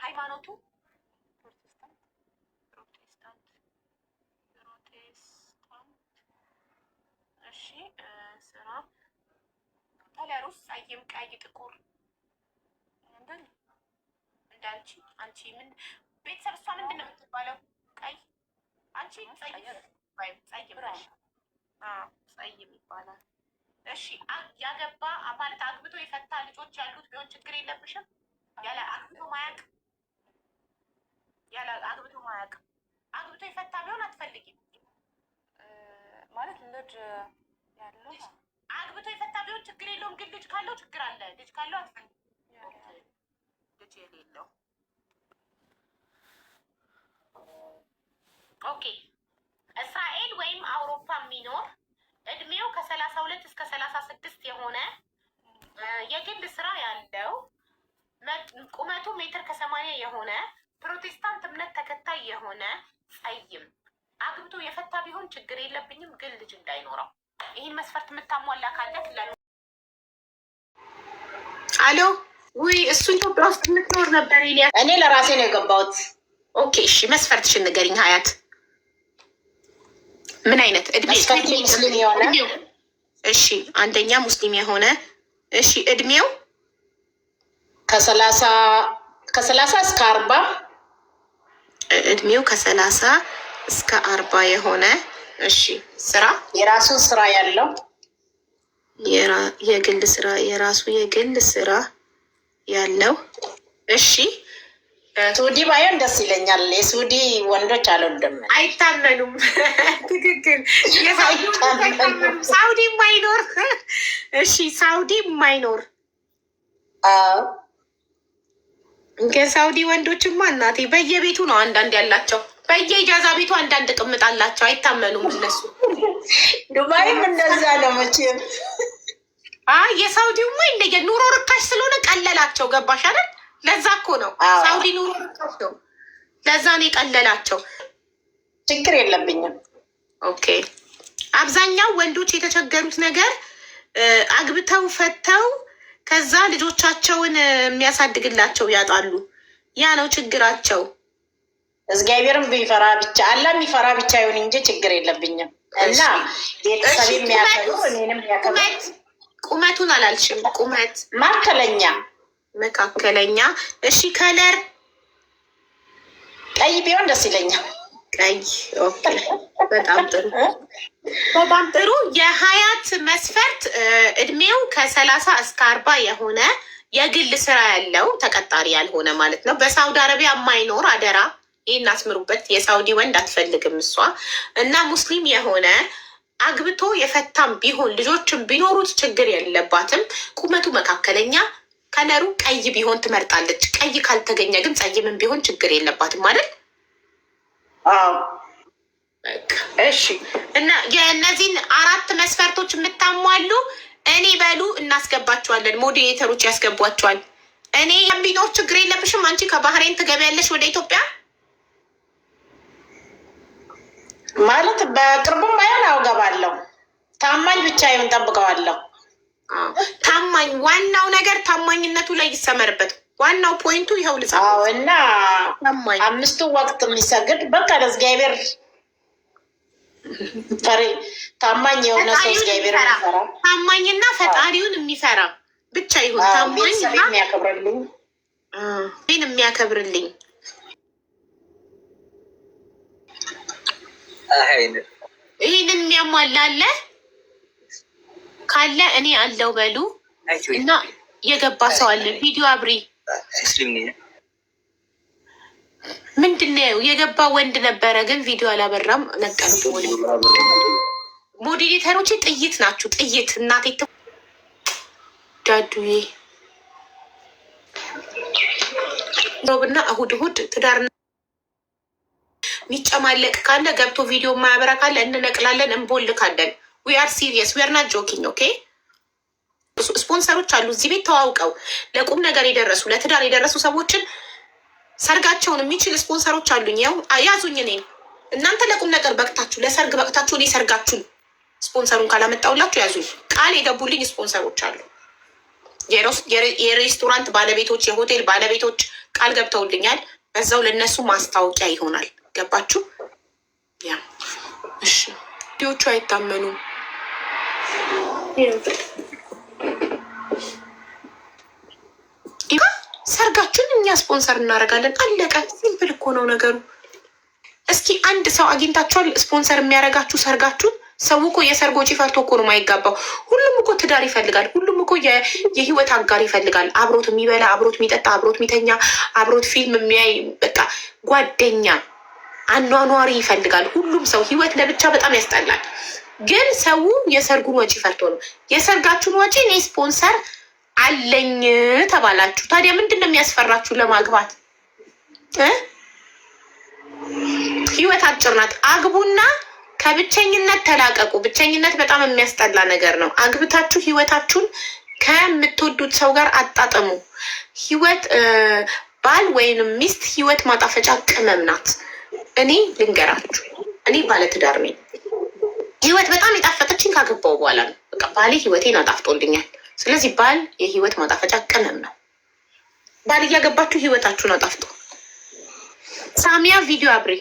ሃይማኖቱ ፕሮቴስታንት። እሺ ስራ ከለሩስ ጸይም፣ ቀይ፣ ጥቁር እንዳንቺ። አንቺ ምን ቤተሰብ እሷ ምንድን ነው የምትባለው? ቀይ። አንቺ ጸይም ይባላል። እሺ ያገባ ማለት አግብቶ የፈታ ልጆች ያሉት ቢሆን ችግር የለብሽም? ያለ አግብቶ ማያቅ አግብቶ የፈታ ቢሆን አትፈልጊም ማለት ልጅ ያለው አግብቶ የፈታ ቢሆን ችግር የለውም፣ ግን ልጅ ካለው ችግር አለ። ልጅ ካለው አትፈልጊም። ልጅ የሌለው ኦኬ። እስራኤል ወይም አውሮፓ የሚኖር እድሜው ከ32 እስከ 36 የሆነ የግል ስራ ያለው ቁመቱ ሜትር ከ80 የሆነ ፕሮቴስታንት እምነት ተከታይ የሆነ ጸይም አግብቶ የፈታ ቢሆን ችግር የለብኝም፣ ግን ልጅ እንዳይኖረው። ይህን መስፈርት የምታሟላ ካለክ አሎ ውይ እሱ ኢትዮጵያ ውስጥ የምትኖር ነበር ኤልያስ። እኔ ለራሴ ነው የገባሁት። ኦኬ እሺ መስፈርትሽን ንገሪኝ ሀያት። ምን አይነት እድሜ? ሙስሊም የሆነ እሺ አንደኛ ሙስሊም የሆነ እሺ እድሜው ከሰላሳ እስከ 40 እድሜው ከ30 እስከ 40 የሆነ እሺ ስራ የራሱ ስራ ያለው የግል ስራ የራሱ የግል ስራ ያለው እሺ ሱዲ ባይሆን ደስ ይለኛል። የሱዲ ወንዶች አልወድም፣ አይታመኑም። ትክክል። ሳውዲ ማይኖር እሺ ሳውዲ ማይኖር የሳውዲ ወንዶችማ እናቴ በየቤቱ ነው አንዳንድ ያላቸው፣ በየኢጃዛ ቤቱ አንዳንድ ቅምጥ አላቸው። አይታመኑም እነሱ። ዱባይም እንደዛ ነው መቼም። የሳውዲውማ እንደየ ኑሮ ርካሽ ስለሆነ ቀለላቸው። ገባሽ አይደል? ለዛ እኮ ነው ሳውዲ ኑሮ ርካሽ ነው፣ ለዛ ነው የቀለላቸው። ችግር የለብኝም። ኦኬ አብዛኛው ወንዶች የተቸገሩት ነገር አግብተው ፈተው ከዛ ልጆቻቸውን የሚያሳድግላቸው ያጣሉ። ያ ነው ችግራቸው። እግዚአብሔርን ቢፈራ ብቻ አላ የሚፈራ ብቻ ይሁን እንጂ ችግር የለብኝም። እና ቤተሰብ የሚያከብሩ እኔንም ያከብሩ። ቁመቱን አላልሽም? ቁመት መካከለኛ። እሺ ከለር ቀይ ቢሆን ደስ ይለኛል። ቀይ። ኦኬ በጣም ጥሩ በጣም ጥሩ። የሀያት መስፈርት እድሜው ከ30 እስከ 40 የሆነ የግል ስራ ያለው ተቀጣሪ ያልሆነ ማለት ነው። በሳውዲ አረቢያ የማይኖር አደራ፣ ይህን አስምሩበት። የሳውዲ ወንድ አትፈልግም እሷ። እና ሙስሊም የሆነ አግብቶ የፈታም ቢሆን ልጆችም ቢኖሩት ችግር የለባትም። ቁመቱ መካከለኛ፣ ከለሩ ቀይ ቢሆን ትመርጣለች። ቀይ ካልተገኘ ግን ጸይምም ቢሆን ችግር የለባትም ማለት እሺ። እና የእነዚህን 4 መስፈርቶች የምታሟሉ እኔ በሉ እናስገባቸዋለን። ሞዴሬተሮች ያስገቧቸዋል። እኔ ቢኖር ችግር የለብሽም። አንቺ ከባህሬን ትገቢያለሽ ወደ ኢትዮጵያ ማለት በቅርቡም ባይሆን አውገባለሁ። ታማኝ ብቻ ይሁን ጠብቀዋለሁ። ታማኝ፣ ዋናው ነገር ታማኝነቱ ላይ ይሰመርበት። ዋናው ፖይንቱ ይኸው ልጻ እና 5 ወቅት የሚሰግድ በቃ ለእግዚአብሔር ታማኝ የሆነ ሰው እግዚአብሔር የሚፈራ ታማኝና ፈጣሪውን የሚፈራ ብቻ ይሁን። ታማኝና የሚያከብርልኝ የሚያከብርልኝ ይህንን የሚያሟላለ ካለ እኔ አለው በሉ እና የገባ ሰው አለ። ቪዲዮ አብሪ። ምንድን ነው የገባ ወንድ ነበረ ግን ቪዲዮ አላበራም። ነቀሉት። ሞዴሬተሮች ጥይት ናችሁ፣ ጥይት እናቴ ዳዱዬ። ሮብና እሁድ ትዳር የሚጨማለቅ ካለ ገብቶ ቪዲዮ ማያበራ ካለ እንነቅላለን፣ እንቦልካለን። ዊ አር ሲሪየስ፣ ዊ አር ናት ጆኪንግ። ኦኬ ስፖንሰሮች አሉ እዚህ ቤት ተዋውቀው ለቁም ነገር የደረሱ ለትዳር የደረሱ ሰዎችን ሰርጋቸውን የሚችል ስፖንሰሮች አሉኝ። ያው ያዙኝ እኔን። እናንተ ለቁም ነገር በቅታችሁ ለሰርግ በቅታችሁ እኔ ሰርጋችሁን ስፖንሰሩን ካላመጣውላችሁ ያዙኝ። ቃል የገቡልኝ ስፖንሰሮች አሉ። የሬስቶራንት ባለቤቶች፣ የሆቴል ባለቤቶች ቃል ገብተውልኛል። በዛው ለነሱ ማስታወቂያ ይሆናል። ገባችሁ? ያ እሺ። ዲዎቹ አይታመኑም። ሰርጋችሁን እኛ ስፖንሰር እናደርጋለን። አለቀ። ሲምፕል እኮ ነው ነገሩ። እስኪ አንድ ሰው አግኝታችኋል ስፖንሰር የሚያደርጋችሁ ሰርጋችሁን? ሰው እኮ የሰርግ ወጪ ፈርቶ እኮ ነው የማይጋባው። ሁሉም እኮ ትዳር ይፈልጋል። ሁሉም እኮ የህይወት አጋር ይፈልጋል። አብሮት የሚበላ፣ አብሮት የሚጠጣ፣ አብሮት የሚተኛ፣ አብሮት ፊልም የሚያይ በቃ ጓደኛ አኗኗሪ ይፈልጋል። ሁሉም ሰው ህይወት ለብቻ በጣም ያስጠላል። ግን ሰው የሰርጉን ወጪ ፈርቶ ነው። የሰርጋችሁን ወጪ እኔ ስፖንሰር አለኝ ተባላችሁ። ታዲያ ምንድን ነው የሚያስፈራችሁ ለማግባት? ህይወት አጭር ናት። አግቡና ከብቸኝነት ተላቀቁ። ብቸኝነት በጣም የሚያስጠላ ነገር ነው። አግብታችሁ ህይወታችሁን ከምትወዱት ሰው ጋር አጣጥሙ። ህይወት ባል ወይንም ሚስት ህይወት ማጣፈጫ ቅመም ናት። እኔ ልንገራችሁ፣ እኔ ባለትዳር ነኝ። ህይወት በጣም የጣፈጠችኝ ካገባው በኋላ ነው። በቃ ባሌ ህይወቴን አጣፍጦልኛል። ስለዚህ ባል የህይወት ማጣፈጫ ቅመም ነው። ባል እያገባችሁ ህይወታችሁን አጣፍጦ። ሳሚያ ቪዲዮ አብሬ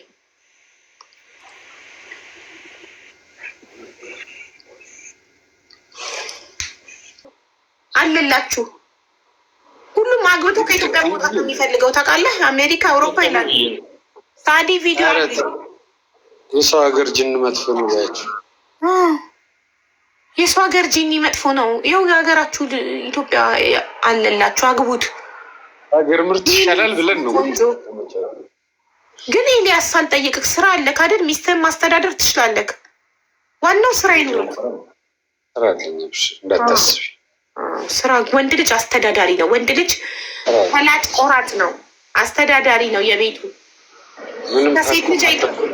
አለላችሁ። ሁሉም አግብቶ ከኢትዮጵያ መውጣት ነው የሚፈልገው ታውቃለህ። አሜሪካ፣ አውሮፓ ይላል። ሳዲ ቪዲዮ የሰው ሀገር ጅን መጥፎ ነው ያቸው። የሰው ሀገር ጂኒ መጥፎ ነው። ይኸው የሀገራችሁ ኢትዮጵያ አለላችሁ፣ አግቡት። ሀገር ምርት ይሻላል ብለን ነው። ግን ኤልያስ ሳልጠይቅህ ስራ አለክ አይደል? ሚስትህን ማስተዳደር ትችላለህ። ዋናው ስራ ይኑር። ስራ አለኝሽ እንዳታስቢ። ስራ ወንድ ልጅ አስተዳዳሪ ነው። ወንድ ልጅ ፈላጭ ቆራጭ ነው። አስተዳዳሪ ነው የቤቱ። ከሴት ልጅ አይጠብቅም።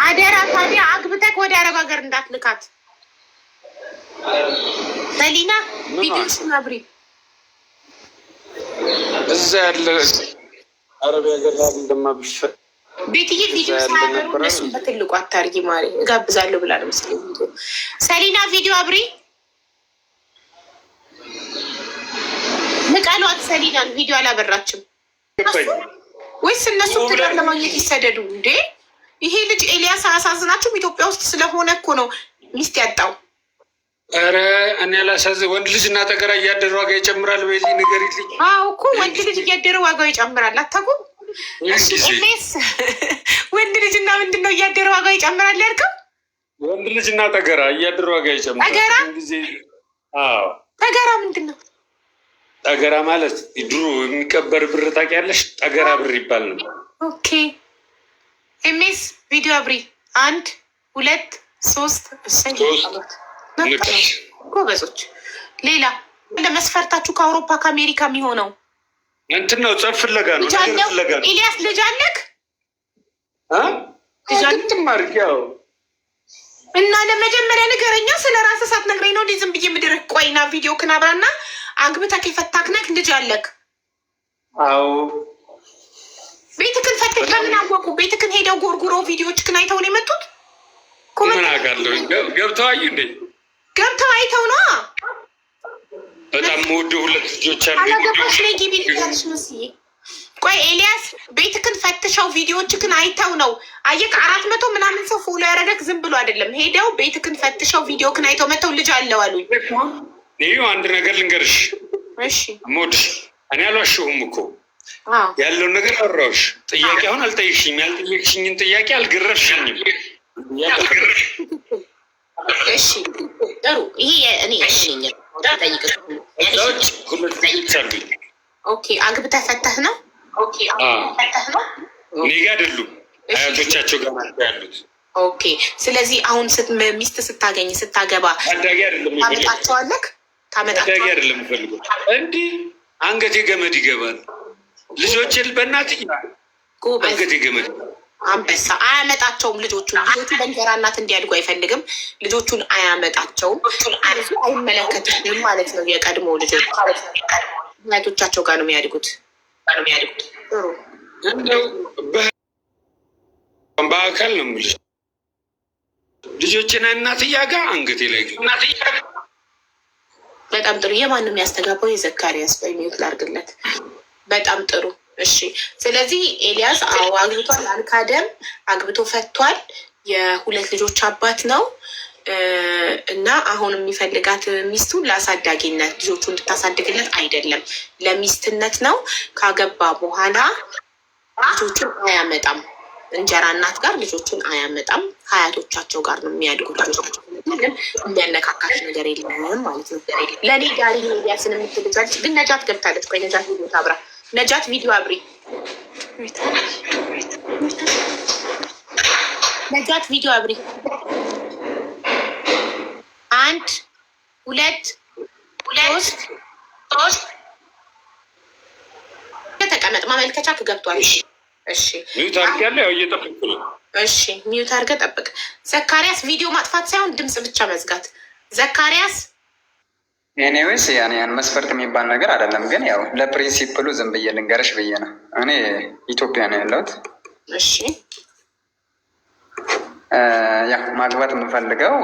አደራ ታዲያ አግብተህ ወደ አረብ ሀገር እንዳትልካት። ሰሊና ቪዲዮሽ ነብሪ እዛ ያለ አረብ ሀገር እንደማብሽ ቤትዬ ቪዲዮ ሳያበሩ እነሱም በትልቁ አታርጊ ማሪ እጋብዛለሁ ብላ ነው መስለኝ። ሰሊና ቪዲዮ አብሪ ንቃሏት። ሰሊናን ቪዲዮ አላበራችም ወይስ እነሱ ትዳር ለማግኘት ይሰደዱ እንዴ? ይሄ ልጅ ኤልያስ አያሳዝናችሁም? ኢትዮጵያ ውስጥ ስለሆነ እኮ ነው ሚስት ያጣው። ኧረ እኔ አላሳዝን። ወንድ ልጅ እና ጠገራ እያደረ ዋጋ ይጨምራል። በይ ንገሪልኝ። አዎ እኮ ወንድ ልጅ እያደረ ዋጋው ይጨምራል። አታውቁም? ወንድ ልጅ እና ምንድን ነው እያደረ ዋጋው ይጨምራል ያልከው? ወንድ ልጅ እና ጠገራ እያደረ ዋጋ ይጨምራል። ጠገራ? አዎ ጠገራ ምንድን ነው? ጠገራ ማለት ድሮ የሚቀበር ብር ታውቂያለሽ? ጠገራ ብር ይባል ነው። ኦኬ ኤሜስ ቪዲዮ አብሪ 1 2 3 ጎበዞች። ሌላ ለመስፈርታችሁ ከአውሮፓ ከአሜሪካ የሚሆነው እንትን ነው። ጸብ ፍለጋ ነው። ፍለጋ ነው። ኤልያስ ልጅ አለክ? ትማርጊያው እና ለመጀመሪያ ንገረኛ። ስለ ራስህ ሳትነግረኝ ነው እንዴ ዝም ብዬ ምድርህ? ቆይና ቪዲዮ ክናብራና አግብተህ የፈታክነክ ልጅ አለክ? አዎ። ቤትክን ፈትሽ። በምን አወቁ? ቤትክን ሄደው ጎርጉሮ ቪዲዮዎችክን አይተው ነው የመጡት? ምን አውቃለሁ። ገብተው አዩ እንዴ? ገብተው አይተው ነው። በጣም ወደ ሁለት ልጆች አሉ። አላገባሽ ላይ ግቢ ልታልሽ መስዬ። ቆይ ኤልያስ ቤትክን ፈትሸው ቪዲዮዎችክን አይተው ነው? አየህ 400 ምናምን ሰው ፎሎ ያደረገክ ዝም ብሎ አይደለም። ሄደው ቤትክን ፈትሸው ቪዲዮክን አይተው መተው ልጅ አለው አሉኝ። ይኸው አንድ ነገር ልንገርሽ። እሺ ሞድሽ እኔ አልዋሸሁም እኮ ያለውን ነገር አወራሁሽ። ጥያቄ አሁን አልጠይቅሽኝም። ያልጠየቅሽኝን ጥያቄ አልገረፍሽኝም። እሺ ጥሩ። ይሄ እኔ ኦኬ አግብተህ ፈተህ ነው? ኦኬ ፈተህ ነው? እኔ ጋር አይደሉም፣ አያቶቻቸው ጋር ናቸው ያሉት። ኦኬ ስለዚህ አሁን ሚስት ስታገኝ ስታገባ ታዳጊ አይደለም ታመጣቸዋለህ? ታዳጊ አይደለም ፈልገው እንዲህ አንገቴ ገመድ ይገባል። ልጆችን በእናትህ አንገቴ ገመድ አንበሳ አያመጣቸውም። ልጆቹን በእንጀራ እናት እንዲያድጉ አይፈልግም። ልጆቹን አያመጣቸውም። አይመለከትም ማለት ነው። የቀድሞ ልጆች እናቶቻቸው ጋር ነው የሚያድጉት። እንደው በአካል ነው የምልሽ። ልጆችን እናትያ ጋር አንገቴ ላይ በጣም ጥሩ። የማንም ያስተጋባው የዘካሪያስ በሚዩት ላድርግለት። በጣም ጥሩ። እሺ ስለዚህ ኤልያስ አግብቷል፣ አልካደም፣ አግብቶ ፈቷል። የሁለት ልጆች አባት ነው እና አሁን የሚፈልጋት ሚስቱን ለአሳዳጊነት ልጆቹ እንድታሳድግለት አይደለም፣ ለሚስትነት ነው። ካገባ በኋላ ልጆቹን አያመጣም። እንጀራ እናት ጋር ልጆቹን አያመጣም። ከአያቶቻቸው ጋር ነው የሚያድጉ ልጆቻቸው። ምንም የሚያነካካሽ ነገር የለም ማለት ነው። ለእኔ ጋር ኤልያስን የምትልጃለች ግን ነጃት ገብታለች። ቆይ ነጃት ቪዲዮ ታብራ። ነጃት ቪዲዮ አብሪ። ነጃት ቪዲዮ አብሪ። 1 2 3 ተቀመጥ። ማመልከቻ ገብቷል። እሺ ሚዩት አድርግ ያለ ያው እየጠበቅኩ ነው። እሺ ሚዩት አድርገህ ጠብቅ። ዘካሪያስ ቪዲዮ ማጥፋት ሳይሆን ድምፅ ብቻ መዝጋት። ዘካሪያስ ኤኒዌይስ ያን መስፈርት የሚባል ነገር አይደለም፣ ግን ያው ለፕሪንሲፕሉ ዝም ብዬ ልንገርሽ ብዬ ነው። እኔ ኢትዮጵያ ነው ያለሁት። እሺ ያው ማግባት የምፈልገው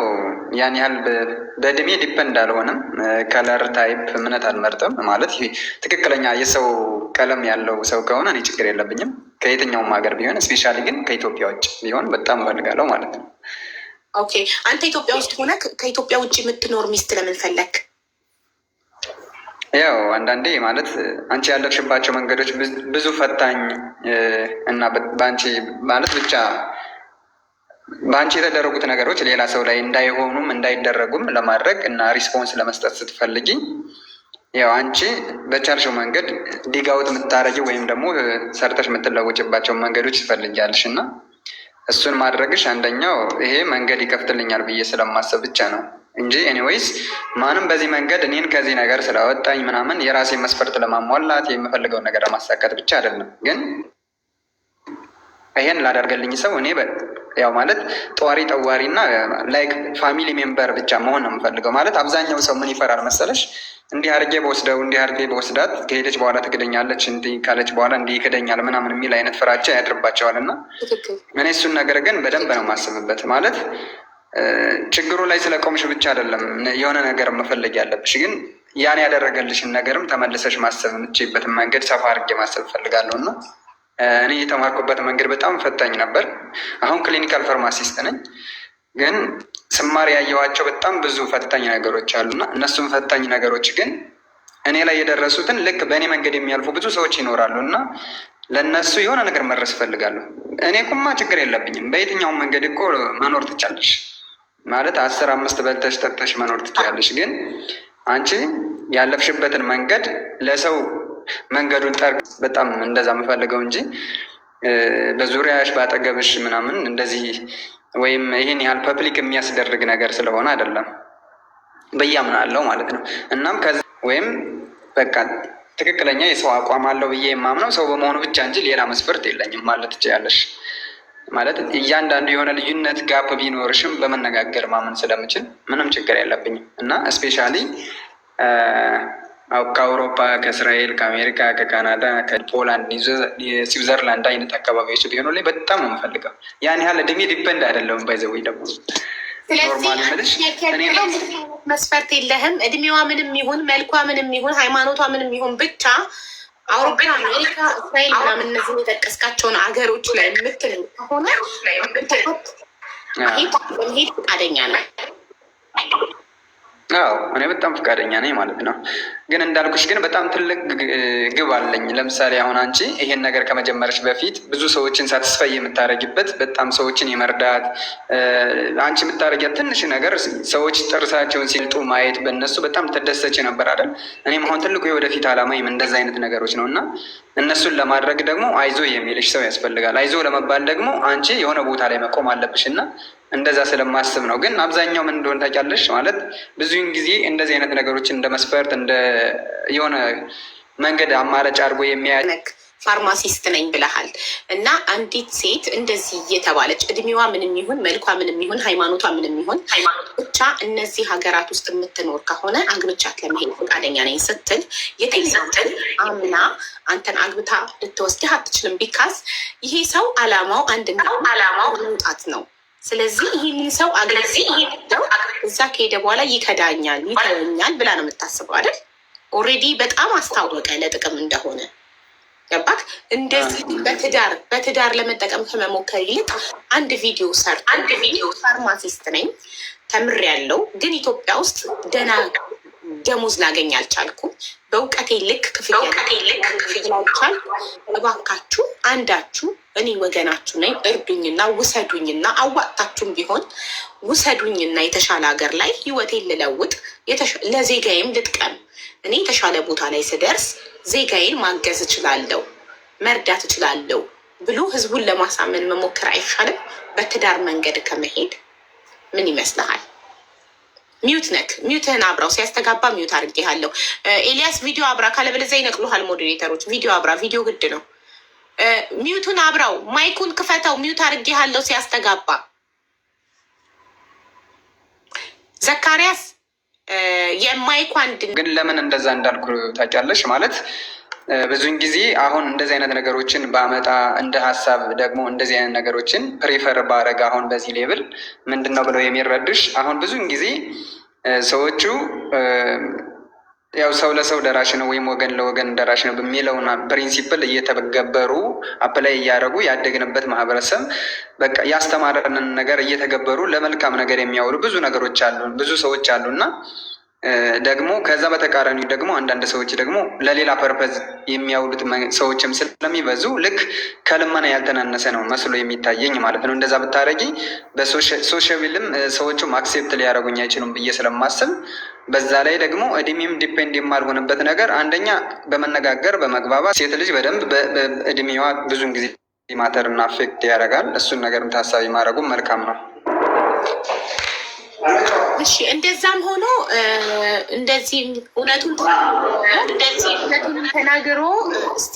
ያን ያህል በእድሜ ዲፐንድ አልሆንም። ከለር ታይፕ እምነት አልመርጥም። ማለት ይሄ ትክክለኛ የሰው ቀለም ያለው ሰው ከሆነ እኔ ችግር የለብኝም። ከየትኛውም ሀገር ቢሆን ስፔሻሊ ግን ከኢትዮጵያ ውጭ ቢሆን በጣም እፈልጋለሁ ማለት ነው። ኦኬ፣ አንተ ኢትዮጵያ ውስጥ ሆነ ከኢትዮጵያ ውጭ የምትኖር ሚስት ለምን ፈለግ? ያው አንዳንዴ ማለት አንቺ ያለፍሽባቸው መንገዶች ብዙ ፈታኝ እና በአንቺ ማለት ብቻ በአንቺ የተደረጉት ነገሮች ሌላ ሰው ላይ እንዳይሆኑም እንዳይደረጉም ለማድረግ እና ሪስፖንስ ለመስጠት ስትፈልጊ ያው አንቺ በቻልሽው መንገድ ዲጋውት የምታረጊ ወይም ደግሞ ሰርተሽ የምትለውጭባቸው መንገዶች ትፈልጊያለሽ እና እሱን ማድረግሽ አንደኛው ይሄ መንገድ ይከፍትልኛል ብዬ ስለማሰብ ብቻ ነው እንጂ ኤኒዌይስ ማንም በዚህ መንገድ እኔን ከዚህ ነገር ስላወጣኝ ምናምን የራሴን መስፈርት ለማሟላት የምፈልገውን ነገር ለማሳካት ብቻ አይደለም። ግን ይሄን ላደርገልኝ ሰው እኔ ያው ማለት ጠዋሪ ጠዋሪ እና ላይክ ፋሚሊ ሜምበር ብቻ መሆን ነው የምፈልገው። ማለት አብዛኛው ሰው ምን ይፈራል መሰለሽ? እንዲህ አድርጌ በወስደው እንዲህ አድርጌ በወስዳት ከሄደች በኋላ ትክደኛለች፣ እንዲህ ካለች በኋላ እንዲህ ይክደኛል ምናምን የሚል አይነት ፍራቻ ያድርባቸዋል። እና እኔ እሱን ነገር ግን በደንብ ነው የማስብበት። ማለት ችግሩ ላይ ስለቆምሽ ብቻ አይደለም የሆነ ነገር መፈለግ ያለብሽ፣ ግን ያን ያደረገልሽን ነገርም ተመልሰሽ ማሰብ የምትችይበትን መንገድ ሰፋ አድርጌ ማሰብ እፈልጋለሁ። እና እኔ የተማርኩበት መንገድ በጣም ፈታኝ ነበር። አሁን ክሊኒካል ፋርማሲስት ነኝ፣ ግን ስማር ያየኋቸው በጣም ብዙ ፈታኝ ነገሮች አሉና እነሱም ፈታኝ ነገሮች ግን እኔ ላይ የደረሱትን ልክ በእኔ መንገድ የሚያልፉ ብዙ ሰዎች ይኖራሉ እና ለእነሱ የሆነ ነገር መድረስ እፈልጋለሁ። እኔ እኮማ ችግር የለብኝም፣ በየትኛውም መንገድ እኮ መኖር ትቻለሽ። ማለት 10 በልተሽ ጠጥተሽ መኖር ትችላለሽ። ግን አንቺ ያለፍሽበትን መንገድ ለሰው መንገዱን ጠርግ በጣም እንደዛ የምፈልገው እንጂ በዙሪያሽ ባጠገብሽ ምናምን እንደዚህ ወይም ይህን ያህል ፐብሊክ የሚያስደርግ ነገር ስለሆነ አይደለም ብዬ አምናለሁ ማለት ነው። እናም ወይም በቃ ትክክለኛ የሰው አቋም አለው ብዬ የማምነው ሰው በመሆኑ ብቻ እንጂ ሌላ መስፈርት የለኝም ማለት ትችያለሽ። ማለት እያንዳንዱ የሆነ ልዩነት ጋፕ ቢኖርሽም በመነጋገር ማመን ስለምችል ምንም ችግር የለብኝም እና እስፔሻሊ ከአውሮፓ፣ ከእስራኤል፣ ከአሜሪካ፣ ከካናዳ፣ ከፖላንድ፣ የስዊዘርላንድ አይነት አካባቢዎች ቢሆኑ ላይ በጣም ነው የምፈልገው። ያን ያህል እድሜ ዲፐንድ አይደለሁም። ባይዘወይ ደግሞ መስፈርት የለህም። እድሜዋ ምንም ይሁን መልኳ ምንም ይሁን ሃይማኖቷ ምንም ይሁን ብቻ አውሮፓ፣ አሜሪካ፣ እስራኤል ምናምን እነዚህ የጠቀስካቸውን አገሮች ላይ የምትል ከሆነ ሄድ ፈቃደኛ ነው። አዎ እኔ በጣም ፈቃደኛ ነኝ ማለት ነው። ግን እንዳልኩሽ ግን በጣም ትልቅ ግብ አለኝ። ለምሳሌ አሁን አንቺ ይሄን ነገር ከመጀመርሽ በፊት ብዙ ሰዎችን ሳትስፋይ የምታደርጊበት በጣም ሰዎችን የመርዳት አንቺ የምታደርጊያት ትንሽ ነገር ሰዎች ጥርሳቸውን ሲልጡ ማየት በእነሱ በጣም ተደሰች ነበር አይደል? እኔም አሁን ትልቁ የወደፊት አላማይም እንደዛ አይነት ነገሮች ነው እና እነሱን ለማድረግ ደግሞ አይዞ የሚልሽ ሰው ያስፈልጋል። አይዞ ለመባል ደግሞ አንቺ የሆነ ቦታ ላይ መቆም አለብሽ እና እንደዛ ስለማስብ ነው። ግን አብዛኛው ምን እንደሆነ ታውቂያለሽ? ማለት ብዙውን ጊዜ እንደዚህ አይነት ነገሮችን እንደ መስፈርት እንደ የሆነ መንገድ አማራጭ አድርጎ የሚያነክ ፋርማሲስት ነኝ ብለሃል እና አንዲት ሴት እንደዚህ እየተባለች እድሜዋ ምንም ይሁን መልኳ ምንም ይሁን ሃይማኖቷ ምንም ይሁን ብቻ እነዚህ ሀገራት ውስጥ የምትኖር ከሆነ አግብቻት ለመሄድ ፈቃደኛ ነኝ ስትል የትኛትን አምና አንተን አግብታ ልትወስድህ አትችልም። ቢካዝ ይሄ ሰው አላማው አንድና አላማው መውጣት ነው። ስለዚህ ይህንን ሰው አግለዚህ እዛ ከሄደ በኋላ ይከዳኛል ይተወኛል ብላ ነው የምታስበው አይደል? ኦልሬዲ በጣም አስታወቀ ለጥቅም እንደሆነ ገባክ? እንደዚህ በትዳር ለመጠቀም ከመሞከር ይልቅ አንድ ቪዲዮ ፋርማሲስት ነኝ ተምሬያለሁ፣ ግን ኢትዮጵያ ውስጥ ደህና ደሞዝ ላገኝ አልቻልኩም፣ በእውቀቴ ልክ ክፍያ ላልቻል፣ እባካችሁ አንዳችሁ እኔ ወገናችሁ ነኝ እርዱኝና ውሰዱኝና አዋጣችሁም ቢሆን ውሰዱኝና የተሻለ ሀገር ላይ ህይወቴን ልለውጥ ለዜጋዬም ልጥቀም። እኔ የተሻለ ቦታ ላይ ስደርስ ዜጋዬን ማገዝ እችላለሁ፣ መርዳት እችላለሁ ብሎ ህዝቡን ለማሳመን መሞከር አይሻልም? በትዳር መንገድ ከመሄድ ምን ይመስልሃል? ሚዩት ነክ ሚዩትህን አብራው። ሲያስተጋባ ሚዩት አድርጌሃለሁ። ኤልያስ ቪዲዮ አብራ፣ ካለበለዚያ ይነቅሉሃል ሞዴሬተሮች። ቪዲዮ አብራ፣ ቪዲዮ ግድ ነው። ሚዩቱን አብራው፣ ማይኩን ክፈተው። ሚዩት አድርጌሃለሁ ሲያስተጋባ። ዘካሪያስ የማይኩ አንድ ግን ለምን እንደዛ እንዳልኩ ታውቂያለሽ? ማለት ብዙውን ጊዜ አሁን እንደዚህ አይነት ነገሮችን ባመጣ እንደ ሀሳብ ደግሞ እንደዚህ አይነት ነገሮችን ፕሪፈር ባረግ አሁን በዚህ ሌብል ምንድን ነው ብለው የሚረዱሽ አሁን ብዙውን ጊዜ ሰዎቹ ያው ሰው ለሰው ደራሽ ነው ወይም ወገን ለወገን ደራሽ ነው በሚለውና ፕሪንሲፕል እየተገበሩ አፕላይ እያደረጉ ያደግንበት ማህበረሰብ በቃ ያስተማረንን ነገር እየተገበሩ ለመልካም ነገር የሚያውሉ ብዙ ነገሮች አሉ፣ ብዙ ሰዎች አሉ እና ደግሞ ከዛ በተቃራኒው ደግሞ አንዳንድ ሰዎች ደግሞ ለሌላ ፐርፐዝ የሚያውሉት ሰዎችም ስለሚበዙ ልክ ከልመና ያልተናነሰ ነው መስሎ የሚታየኝ ማለት ነው። እንደዛ ብታረጊ በሶሻልም ሰዎቹም አክሴፕት ሊያደርጉኝ አይችሉም ብዬ ስለማስብ፣ በዛ ላይ ደግሞ እድሜም ዲፔንድ የማልሆንበት ነገር አንደኛ በመነጋገር በመግባባት ሴት ልጅ በደንብ በእድሜዋ ብዙን ጊዜ ማተር እና አፌክት ያደርጋል። እሱን ነገርም ታሳቢ ማድረጉ መልካም ነው። እሺ እንደዛም ሆኖ እንደዚህ እውነቱን ተናግሮ እስቲ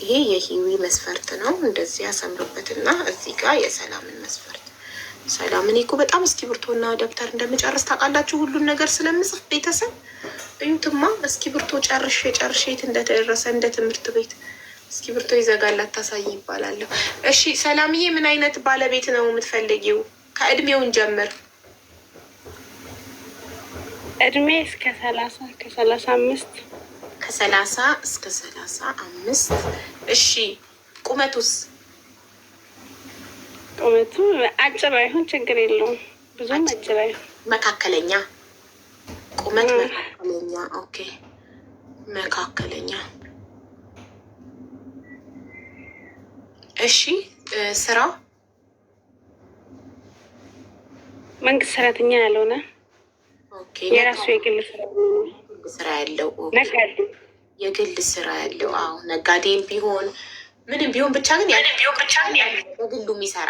ይሄ የሂዊ መስፈርት ነው። እንደዚህ ያሰምርበትና እዚህ ጋር የሰላምን መስፈርት ሰላም እኔ እኮ በጣም እስክሪብቶና ደብተር እንደምጨርስ ታውቃላችሁ። ሁሉን ነገር ስለምጽፍ ቤተሰብ እዩትማ። እስክሪብቶ ጨርሼ የት እንደተደረሰ እንደ ትምህርት ቤት እስክሪብቶ ይዘጋል አታሳይ ይባላለሁ። እሺ ሰላምዬ ምን አይነት ባለቤት ነው የምትፈልጊው? ከእድሜውን ጀምር። እድሜ እስከ 30 ከ35 ከ30 እስከ 35 እሺ ቁመቱስ? ቁመቱ አጭር አይሆን ችግር የለውም፣ ብዙም አጭር አይሆን፣ መካከለኛ ቁመት መካከለኛ። ኦኬ መካከለኛ። እሺ ስራው መንግስት ሰራተኛ ያልሆነ የራሱ የግል ስራ ያለው የግል ስራ ያለው። አዎ ነጋዴም ቢሆን ምንም ቢሆን ብቻ ግን በግሉ የሚሰራ።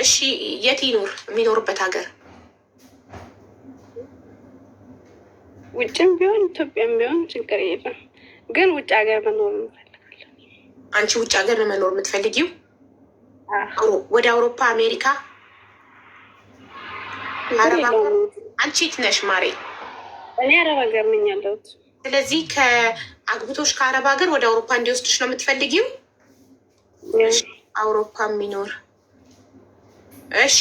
እሺ የት ይኖር? የሚኖርበት ሀገር ውጭም ቢሆን ኢትዮጵያም ቢሆን ችግር የለም፣ ግን ውጭ ሀገር መኖር እንፈልጋለን። አንቺ ውጭ ሀገር ነው መኖር የምትፈልጊው? ወደ አውሮፓ፣ አሜሪካ? አንቺ የት ነሽ ማሬ? እኔ አረብ ሀገር ነኝ ያለሁት። ስለዚህ ከአግብቶሽ ከአረብ ሀገር ወደ አውሮፓ እንዲወስድሽ ነው የምትፈልጊው? አውሮፓ የሚኖር። እሺ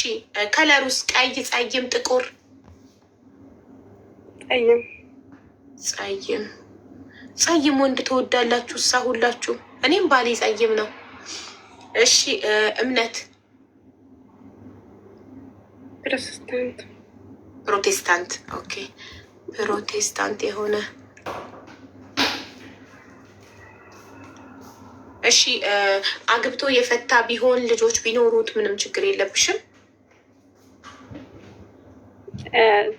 ከለሩስ? ቀይ፣ ጸይም፣ ጥቁር? ጸይም ወንድ ትወዳላችሁ እሳ ሁላችሁ? እኔም ባሌ ጸይም ነው። እሺ እምነት? ፕሮቴስታንት። ኦኬ ፕሮቴስታንት የሆነ እሺ አግብቶ የፈታ ቢሆን ልጆች ቢኖሩት ምንም ችግር የለብሽም?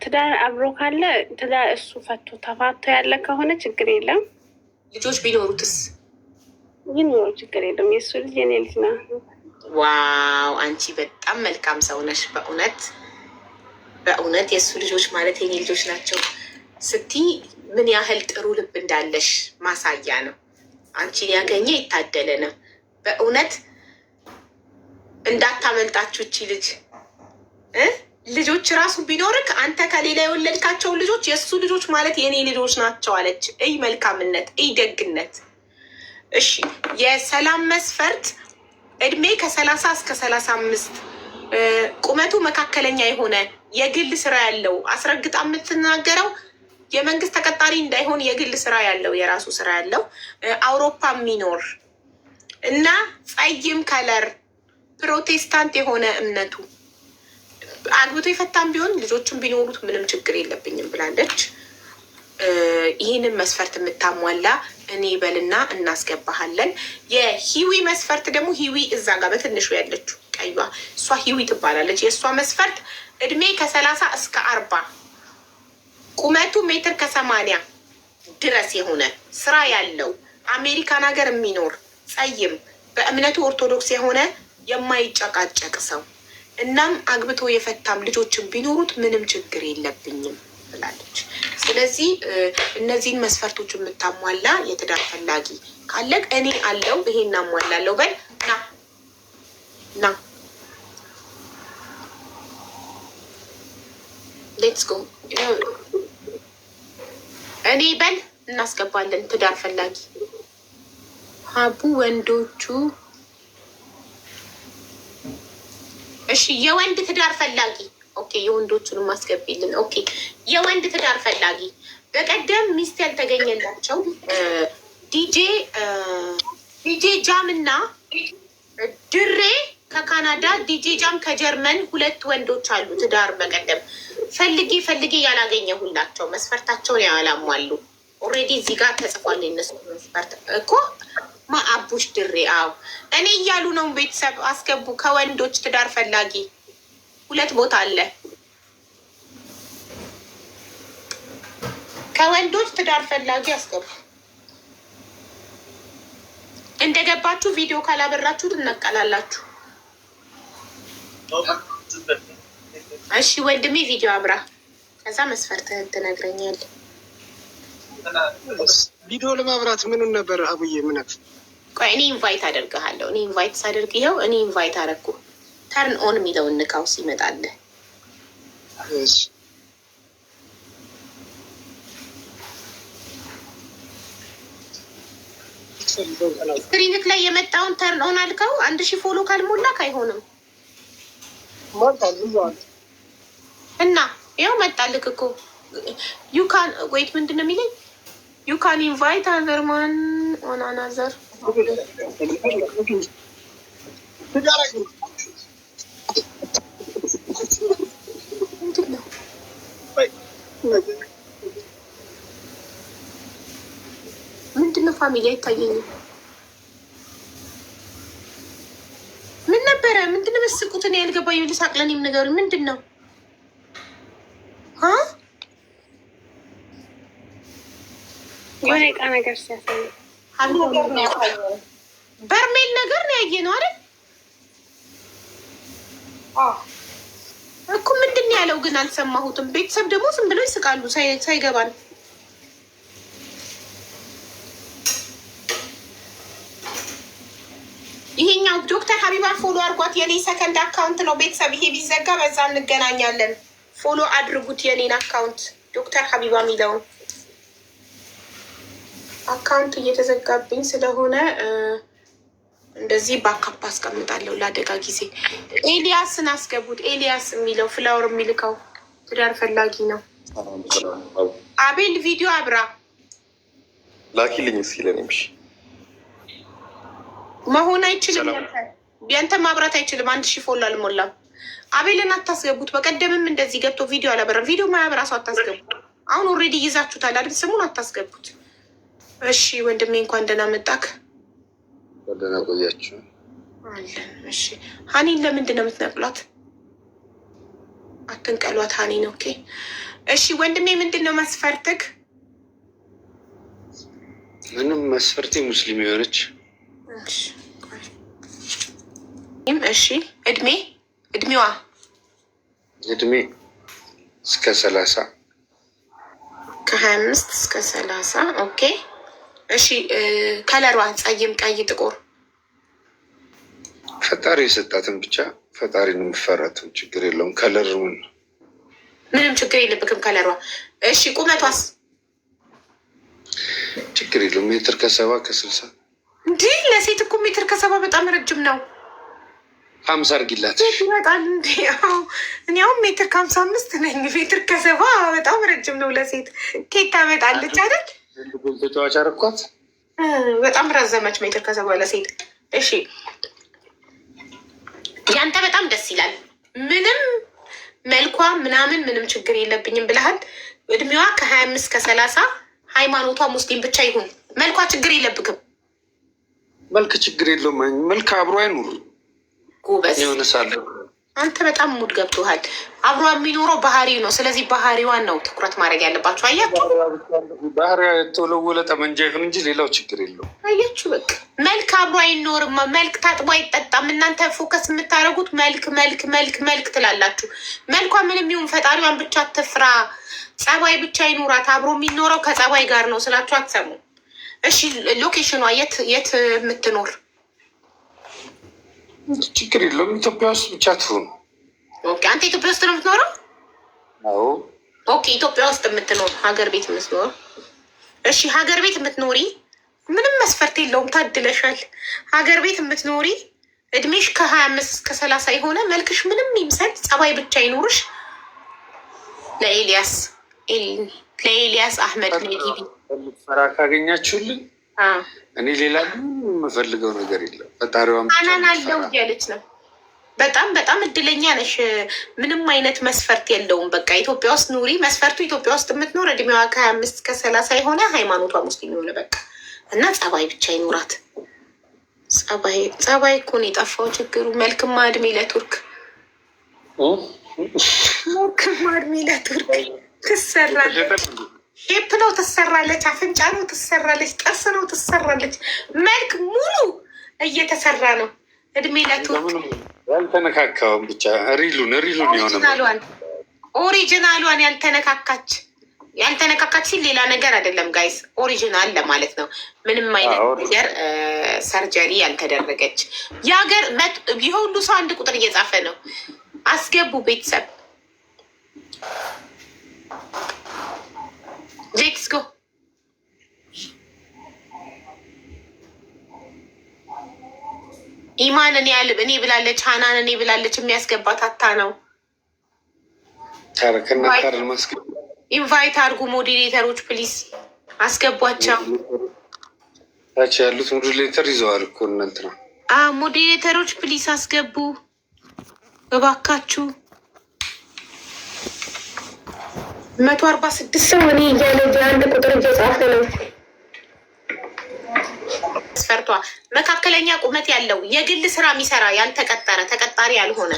ትዳር አብሮ ካለ ትዳር እሱ ፈቶ ተፋቶ ያለ ከሆነ ችግር የለም። ልጆች ቢኖሩትስ? ይኖሩ ችግር የለም። የእሱ ልጅ የኔ ልጅ ነው። ዋው አንቺ በጣም መልካም ሰው ነሽ። በእውነት የእሱ ልጆች ማለት የኔ ልጆች ናቸው ስቲ ምን ያህል ጥሩ ልብ እንዳለሽ ማሳያ ነው። አንቺን ያገኘ የታደለ ነው። በእውነት እንዳታመልጣችሁ እቺ ልጅ ልጆች ራሱ ቢኖርክ አንተ ከሌላ የወለድካቸው ልጆች የእሱ ልጆች ማለት የኔ ልጆች ናቸው አለች። እይ መልካምነት፣ እይ ደግነት። እሺ የሰላም መስፈርት እድሜ ከ30 እስከ 35 ቁመቱ መካከለኛ የሆነ የግል ስራ ያለው፣ አስረግጣ የምትናገረው የመንግስት ተቀጣሪ እንዳይሆን የግል ስራ ያለው፣ የራሱ ስራ ያለው፣ አውሮፓ የሚኖር እና ጸይም ከለር፣ ፕሮቴስታንት የሆነ እምነቱ፣ አግብቶ የፈታም ቢሆን ልጆችን ቢኖሩት ምንም ችግር የለብኝም ብላለች። ይህንን መስፈርት የምታሟላ እኔ በልና እናስገባሃለን። የሂዊ መስፈርት ደግሞ ሂዊ እዛ ጋር በትንሹ ያለችው ቀይዋ እሷ ሂዊ ትባላለች። የእሷ መስፈርት እድሜ ከ30 እስከ 40 ቁመቱ ሜትር ከ80 ድረስ የሆነ ስራ ያለው አሜሪካን ሀገር የሚኖር ጸይም በእምነቱ ኦርቶዶክስ የሆነ የማይጨቃጨቅ ሰው እናም አግብቶ የፈታም ልጆችን ቢኖሩት ምንም ችግር የለብኝም ብላለች። ስለዚህ እነዚህን መስፈርቶች የምታሟላ የትዳር ፈላጊ ካለ እኔ አለው ይሄ እናሟላለሁ በል ና ሌትስ ጎ። እኔ በል እናስገባለን። ትዳር ፈላጊ ሀቡ ወንዶቹ እሺ፣ የወንድ ትዳር ፈላጊ ኦኬ፣ የወንዶቹንም ማስገቢልን። ኦኬ፣ የወንድ ትዳር ፈላጊ በቀደም ሚስት ያልተገኘላቸው ዲጄ ጃም እና ድሬ ከካናዳ ዲጄ ጃም ከጀርመን 2 ወንዶች አሉ። ትዳር በቀደም ፈልጌ ያላገኘሁላቸው መስፈርታቸውን ያላሟሉ። ኦልሬዲ እዚህ ጋር ተጽፏል። የነሱ መስፈርት እኮ አቡሽ ድሬ አዎ እኔ እያሉ ነው። ቤተሰብ አስገቡ። ከወንዶች ትዳር ፈላጊ 2 ቦታ አለ። ከወንዶች ትዳር ፈላጊ አስገቡ። እንደገባችሁ ቪዲዮ ካላበራችሁ ትነቀላላችሁ። እሺ ወንድሜ ቪዲዮ አብራ፣ ከዛ መስፈርትህን ትነግረኛለህ። ቪዲዮ ለማብራት ምኑን ነበር አብዬ? ምነት ቆይ እኔ ኢንቫይት አደርግሃለሁ። እኔ ኢንቫይት ሳደርግ ይኸው እኔ ኢንቫይት አደረግኩ። ተርን ኦን የሚለውን ንካውስ ይመጣልህ። ስክሪንክ ላይ የመጣውን ተርን ኦን አልከው። 1000 ፎሎ ካልሞላክ አይሆንም እና ያው መጣልክ እኮ ዩካን ወይት ምንድን ነው የሚለኝ? ዩካን ኢንቫይት አዘርማን ኦን አናዘር ምንድን ነው ፋሚሊ አይታየኝም። ምን ነበረ? ምንድን ነው መስቁት? እኔ ያልገባኝ ልሳቅለኔም ነገሩ ምንድን ነው? የሆነ ዕቃ ነገር ሲያሳይ በርሜል ነገር ነው ያየ ነው አይደል እኮ። ምንድን ነው ያለው ግን አልሰማሁትም። ቤተሰብ ደግሞ ዝም ብለው ይስቃሉ ሳይገባን። ይሄኛው ዶክተር ሀቢባን ፎሎ አድርጓት። የኔ ሰከንድ አካውንት ነው ቤተሰብ። ይሄ ቢዘጋ በዛ እንገናኛለን። ፎሎ አድርጉት የኔን አካውንት ዶክተር ሀቢባ የሚለውን አካውንት እየተዘጋብኝ ስለሆነ እንደዚህ ባካፕ አስቀምጣለሁ ለአደጋ ጊዜ። ኤልያስን አስገቡት። ኤልያስ የሚለው ፍላወር የሚልከው ትዳር ፈላጊ ነው። አቤል ቪዲዮ አብራ ላኪልኝ ሲለንምሽ መሆን አይችልም። ያንተ ማብራት አይችልም። 1000 ፎሎ አልሞላም። አቤልን አታስገቡት። በቀደምም እንደዚህ ገብቶ ቪዲዮ አላበራም። ቪዲዮ ማያበራ ሰው አታስገቡት። አሁን ኦልሬዲ ይዛችሁታል አይደል? ስሙን አታስገቡት። እሺ ወንድሜ እንኳን ደህና መጣክ። ደህና ቆያችሁ አለን። እሺ ሀኒን ለምንድን ነው የምትነቅሏት? አትንቀሏት ሀኒን። ኦኬ እሺ ወንድሜ ምንድን ነው መስፈርትክ? ምንም መስፈርቴ ሙስሊም የሆነች። እሺ እድሜዋ እድሜ እስከ 30 ከ25 እስከ 30 ኦኬ እሺ ከለሯ ጸይም፣ ቀይ፣ ጥቁር? ፈጣሪ የሰጣትን ብቻ ፈጣሪ ነው የምፈራትም። ችግር የለውም። ከለር ምንም ችግር የለብክም ከለሯ። እሺ ቁመቷስ? ችግር የለውም። 1.70 ከ60 እንዲህ ለሴት እኮ 1.70 በጣም ረጅም ነው። 50 አድርጊላት ይመጣል እንዲ። እኔ አሁን 1.55 ነኝ። 1.70 በጣም ረጅም ነው ለሴት። ኬት ታመጣለች አይደል? ተጫዋች አረኳት። በጣም ረዘመች 1.70 ለሴት። እሺ ያንተ በጣም ደስ ይላል። ምንም መልኳ ምናምን ምንም ችግር የለብኝም ብለሃል። እድሜዋ ከ25 እስከ 30፣ ሃይማኖቷ ሙስሊም ብቻ ይሁን። መልኳ ችግር የለብክም። መልክ ችግር የለውም። መልክ አብሮ አይኑር። ጎበዝ የሆነ ሳለ አንተ በጣም ሙድ ገብቶሃል። አብሮ የሚኖረው ባህሪው ነው። ስለዚህ ባህሪዋን ነው ትኩረት ማድረግ ያለባቸው። አያችሁ ባህሪዋ የተወለወለ ጠመንጃ ይሁን እንጂ ሌላው ችግር የለውም። አያችሁ በቃ መልክ አብሮ አይኖርም። መልክ ታጥቦ አይጠጣም። እናንተ ፎከስ የምታደርጉት መልክ መልክ መልክ መልክ ትላላችሁ። መልኳ ምንም ይሁን ፈጣሪዋን ብቻ ትፍራ። ጸባይ ብቻ ይኑራት። አብሮ የሚኖረው ከጸባይ ጋር ነው ስላችሁ አትሰሙ። እሺ ሎኬሽኗ የት የምትኖር? ችግር የለውም። ኢትዮጵያ ውስጥ ብቻ ትሁን። ኦኬ አንተ ኢትዮጵያ ውስጥ ነው የምትኖረው? አዎ። ኦኬ ኢትዮጵያ ውስጥ የምትኖር ሀገር ቤት የምትኖር እሺ ሀገር ቤት የምትኖሪ ምንም መስፈርት የለውም ታድለሻል። ሀገር ቤት የምትኖሪ እድሜሽ ከ25 እስከ 30 የሆነ መልክሽ ምንም ይምሰል ጸባይ ብቻ ይኖርሽ ለኤልያስ አህመድ ለዲቢ ፈራ ካገኛችሁልኝ እኔ ሌላ የምፈልገው ነገር የለም። ፈጣሪዋም አናን አለው እያለች ነው። በጣም በጣም እድለኛ ነሽ። ምንም አይነት መስፈርት የለውም። በቃ ኢትዮጵያ ውስጥ ኑሪ። መስፈርቱ ኢትዮጵያ ውስጥ የምትኖር እድሜዋ ከ25 እስከ 30 የሆነ ሃይማኖቷ ሙስሊም የሆነ በቃ እና ጸባይ ብቻ ይኖራት። ጸባይ እኮ ነው የጠፋው ችግሩ። መልክማ እድሜ ለቱርክ ትሰራለች። ሼፕ ነው ትሰራለች። አፍንጫ ነው ትሰራለች። ጥርስ ነው ትሰራለች። መልክ ሙሉ እየተሰራ ነው። እድሜ ለቱርክ ያልተነካካውን ብቻ ሪሉን የሆነ ኦሪጂናሏን ያልተነካካች ሲል ሌላ ነገር አይደለም ጋይስ፣ ኦሪጂናል ለማለት ነው። ምንም አይነት ነገር ሰርጀሪ ያልተደረገች የሀገር የሁሉ ሰው አንድ ቁጥር እየጻፈ ነው። አስገቡ ቤተሰብ ሌትስ ጎ። ኢማን እኔ ብላለች፣ ሀናን እኔ ብላለች። የሚያስገባት አታ ነው። ኢንቫይት አድርጉ ሞዴሬተሮች ፕሊዝ አስገቧቸው። ታች ያሉት ሞዴሬተር ይዘዋል እኮ እናንት ነው። ሞዴሬተሮች ፕሊዝ አስገቡ እባካችሁ። 146 ሰው እኔ እያለ አንድ ቁጥር እየጻፈ ነው። መስፈርቷ መካከለኛ ቁመት ያለው የግል ስራ የሚሰራ ያልተቀጠረ ተቀጣሪ ያልሆነ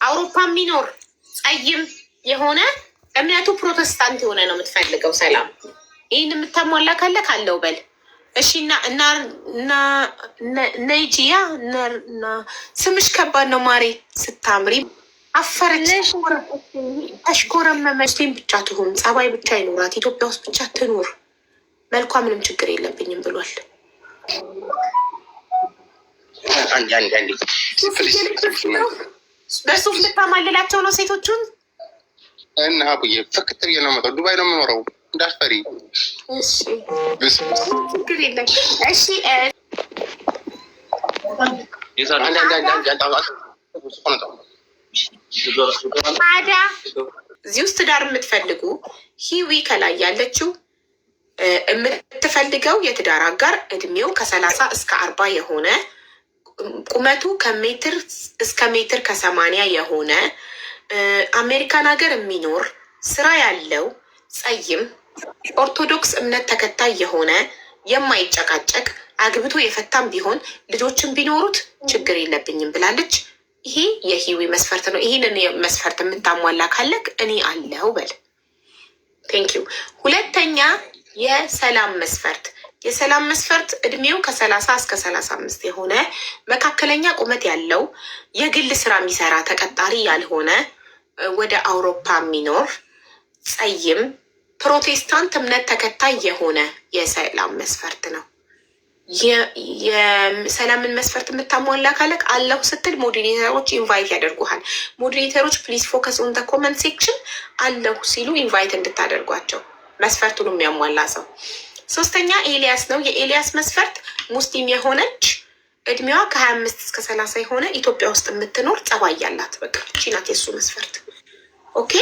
አውሮፓ የሚኖር ጸይም የሆነ እምነቱ ፕሮቴስታንት የሆነ ነው የምትፈልገው። ሰላም ይህን የምታሟላ ካለ ካለው በል እሺ። እና ናይጂያ ስምሽ ከባድ ነው ማሬ። ስታምሪ አፈረች አሽኮረመመች። ብቻ ትሁን ጸባይ ብቻ ይኖራት። ኢትዮጵያ ውስጥ ብቻ ትኑር። መልኳ ምንም ችግር የለብኝም ብሏል። በሱፍ ልታማልላቸው ነው ሴቶቹን እና አቡዬ ፍክትር ነው የምመጣው። ዱባይ ነው የምኖረው እንዳትፈሪ። ችግር የለም። እሺ ታዲያ እዚህ ውስጥ ዳር የምትፈልጉ ሂዊ ከላይ ያለችው የምትፈልገው የትዳር አጋር እድሜው ከ30 እስከ 40 የሆነ ቁመቱ ከሜትር እስከ ሜትር ከ80 የሆነ አሜሪካን ሀገር የሚኖር ስራ ያለው ጸይም ኦርቶዶክስ እምነት ተከታይ የሆነ የማይጨቃጨቅ አግብቶ የፈታም ቢሆን ልጆችን ቢኖሩት ችግር የለብኝም ብላለች። ይሄ የሂዊ መስፈርት ነው። ይህንን መስፈርት የምታሟላ ካለክ እኔ አለው በል። ቴንኪዩ። ሁለተኛ የሰላም መስፈርት። የሰላም መስፈርት እድሜው ከ30 እስከ 35 የሆነ መካከለኛ ቁመት ያለው የግል ስራ የሚሰራ ተቀጣሪ ያልሆነ ወደ አውሮፓ የሚኖር ጸይም ፕሮቴስታንት እምነት ተከታይ የሆነ የሰላም መስፈርት ነው። የሰላምን መስፈርት የምታሟላ ካለቅ አለሁ ስትል ሞዴሬተሮች ኢንቫይት ያደርጉሃል። ሞዴሬተሮች ፕሊዝ ፎከስ ኦን ኮመንት ሴክሽን አለሁ ሲሉ ኢንቫይት እንድታደርጓቸው መስፈርቱን የሚያሟላ ሰው። ሶስተኛ ኤልያስ ነው። የኤልያስ መስፈርት ሙስሊም የሆነች እድሜዋ ከ25 እስከ 30 የሆነ ኢትዮጵያ ውስጥ የምትኖር ጸባይ ያላት በቃ እቺ ናት የሱ መስፈርት። ኦኬ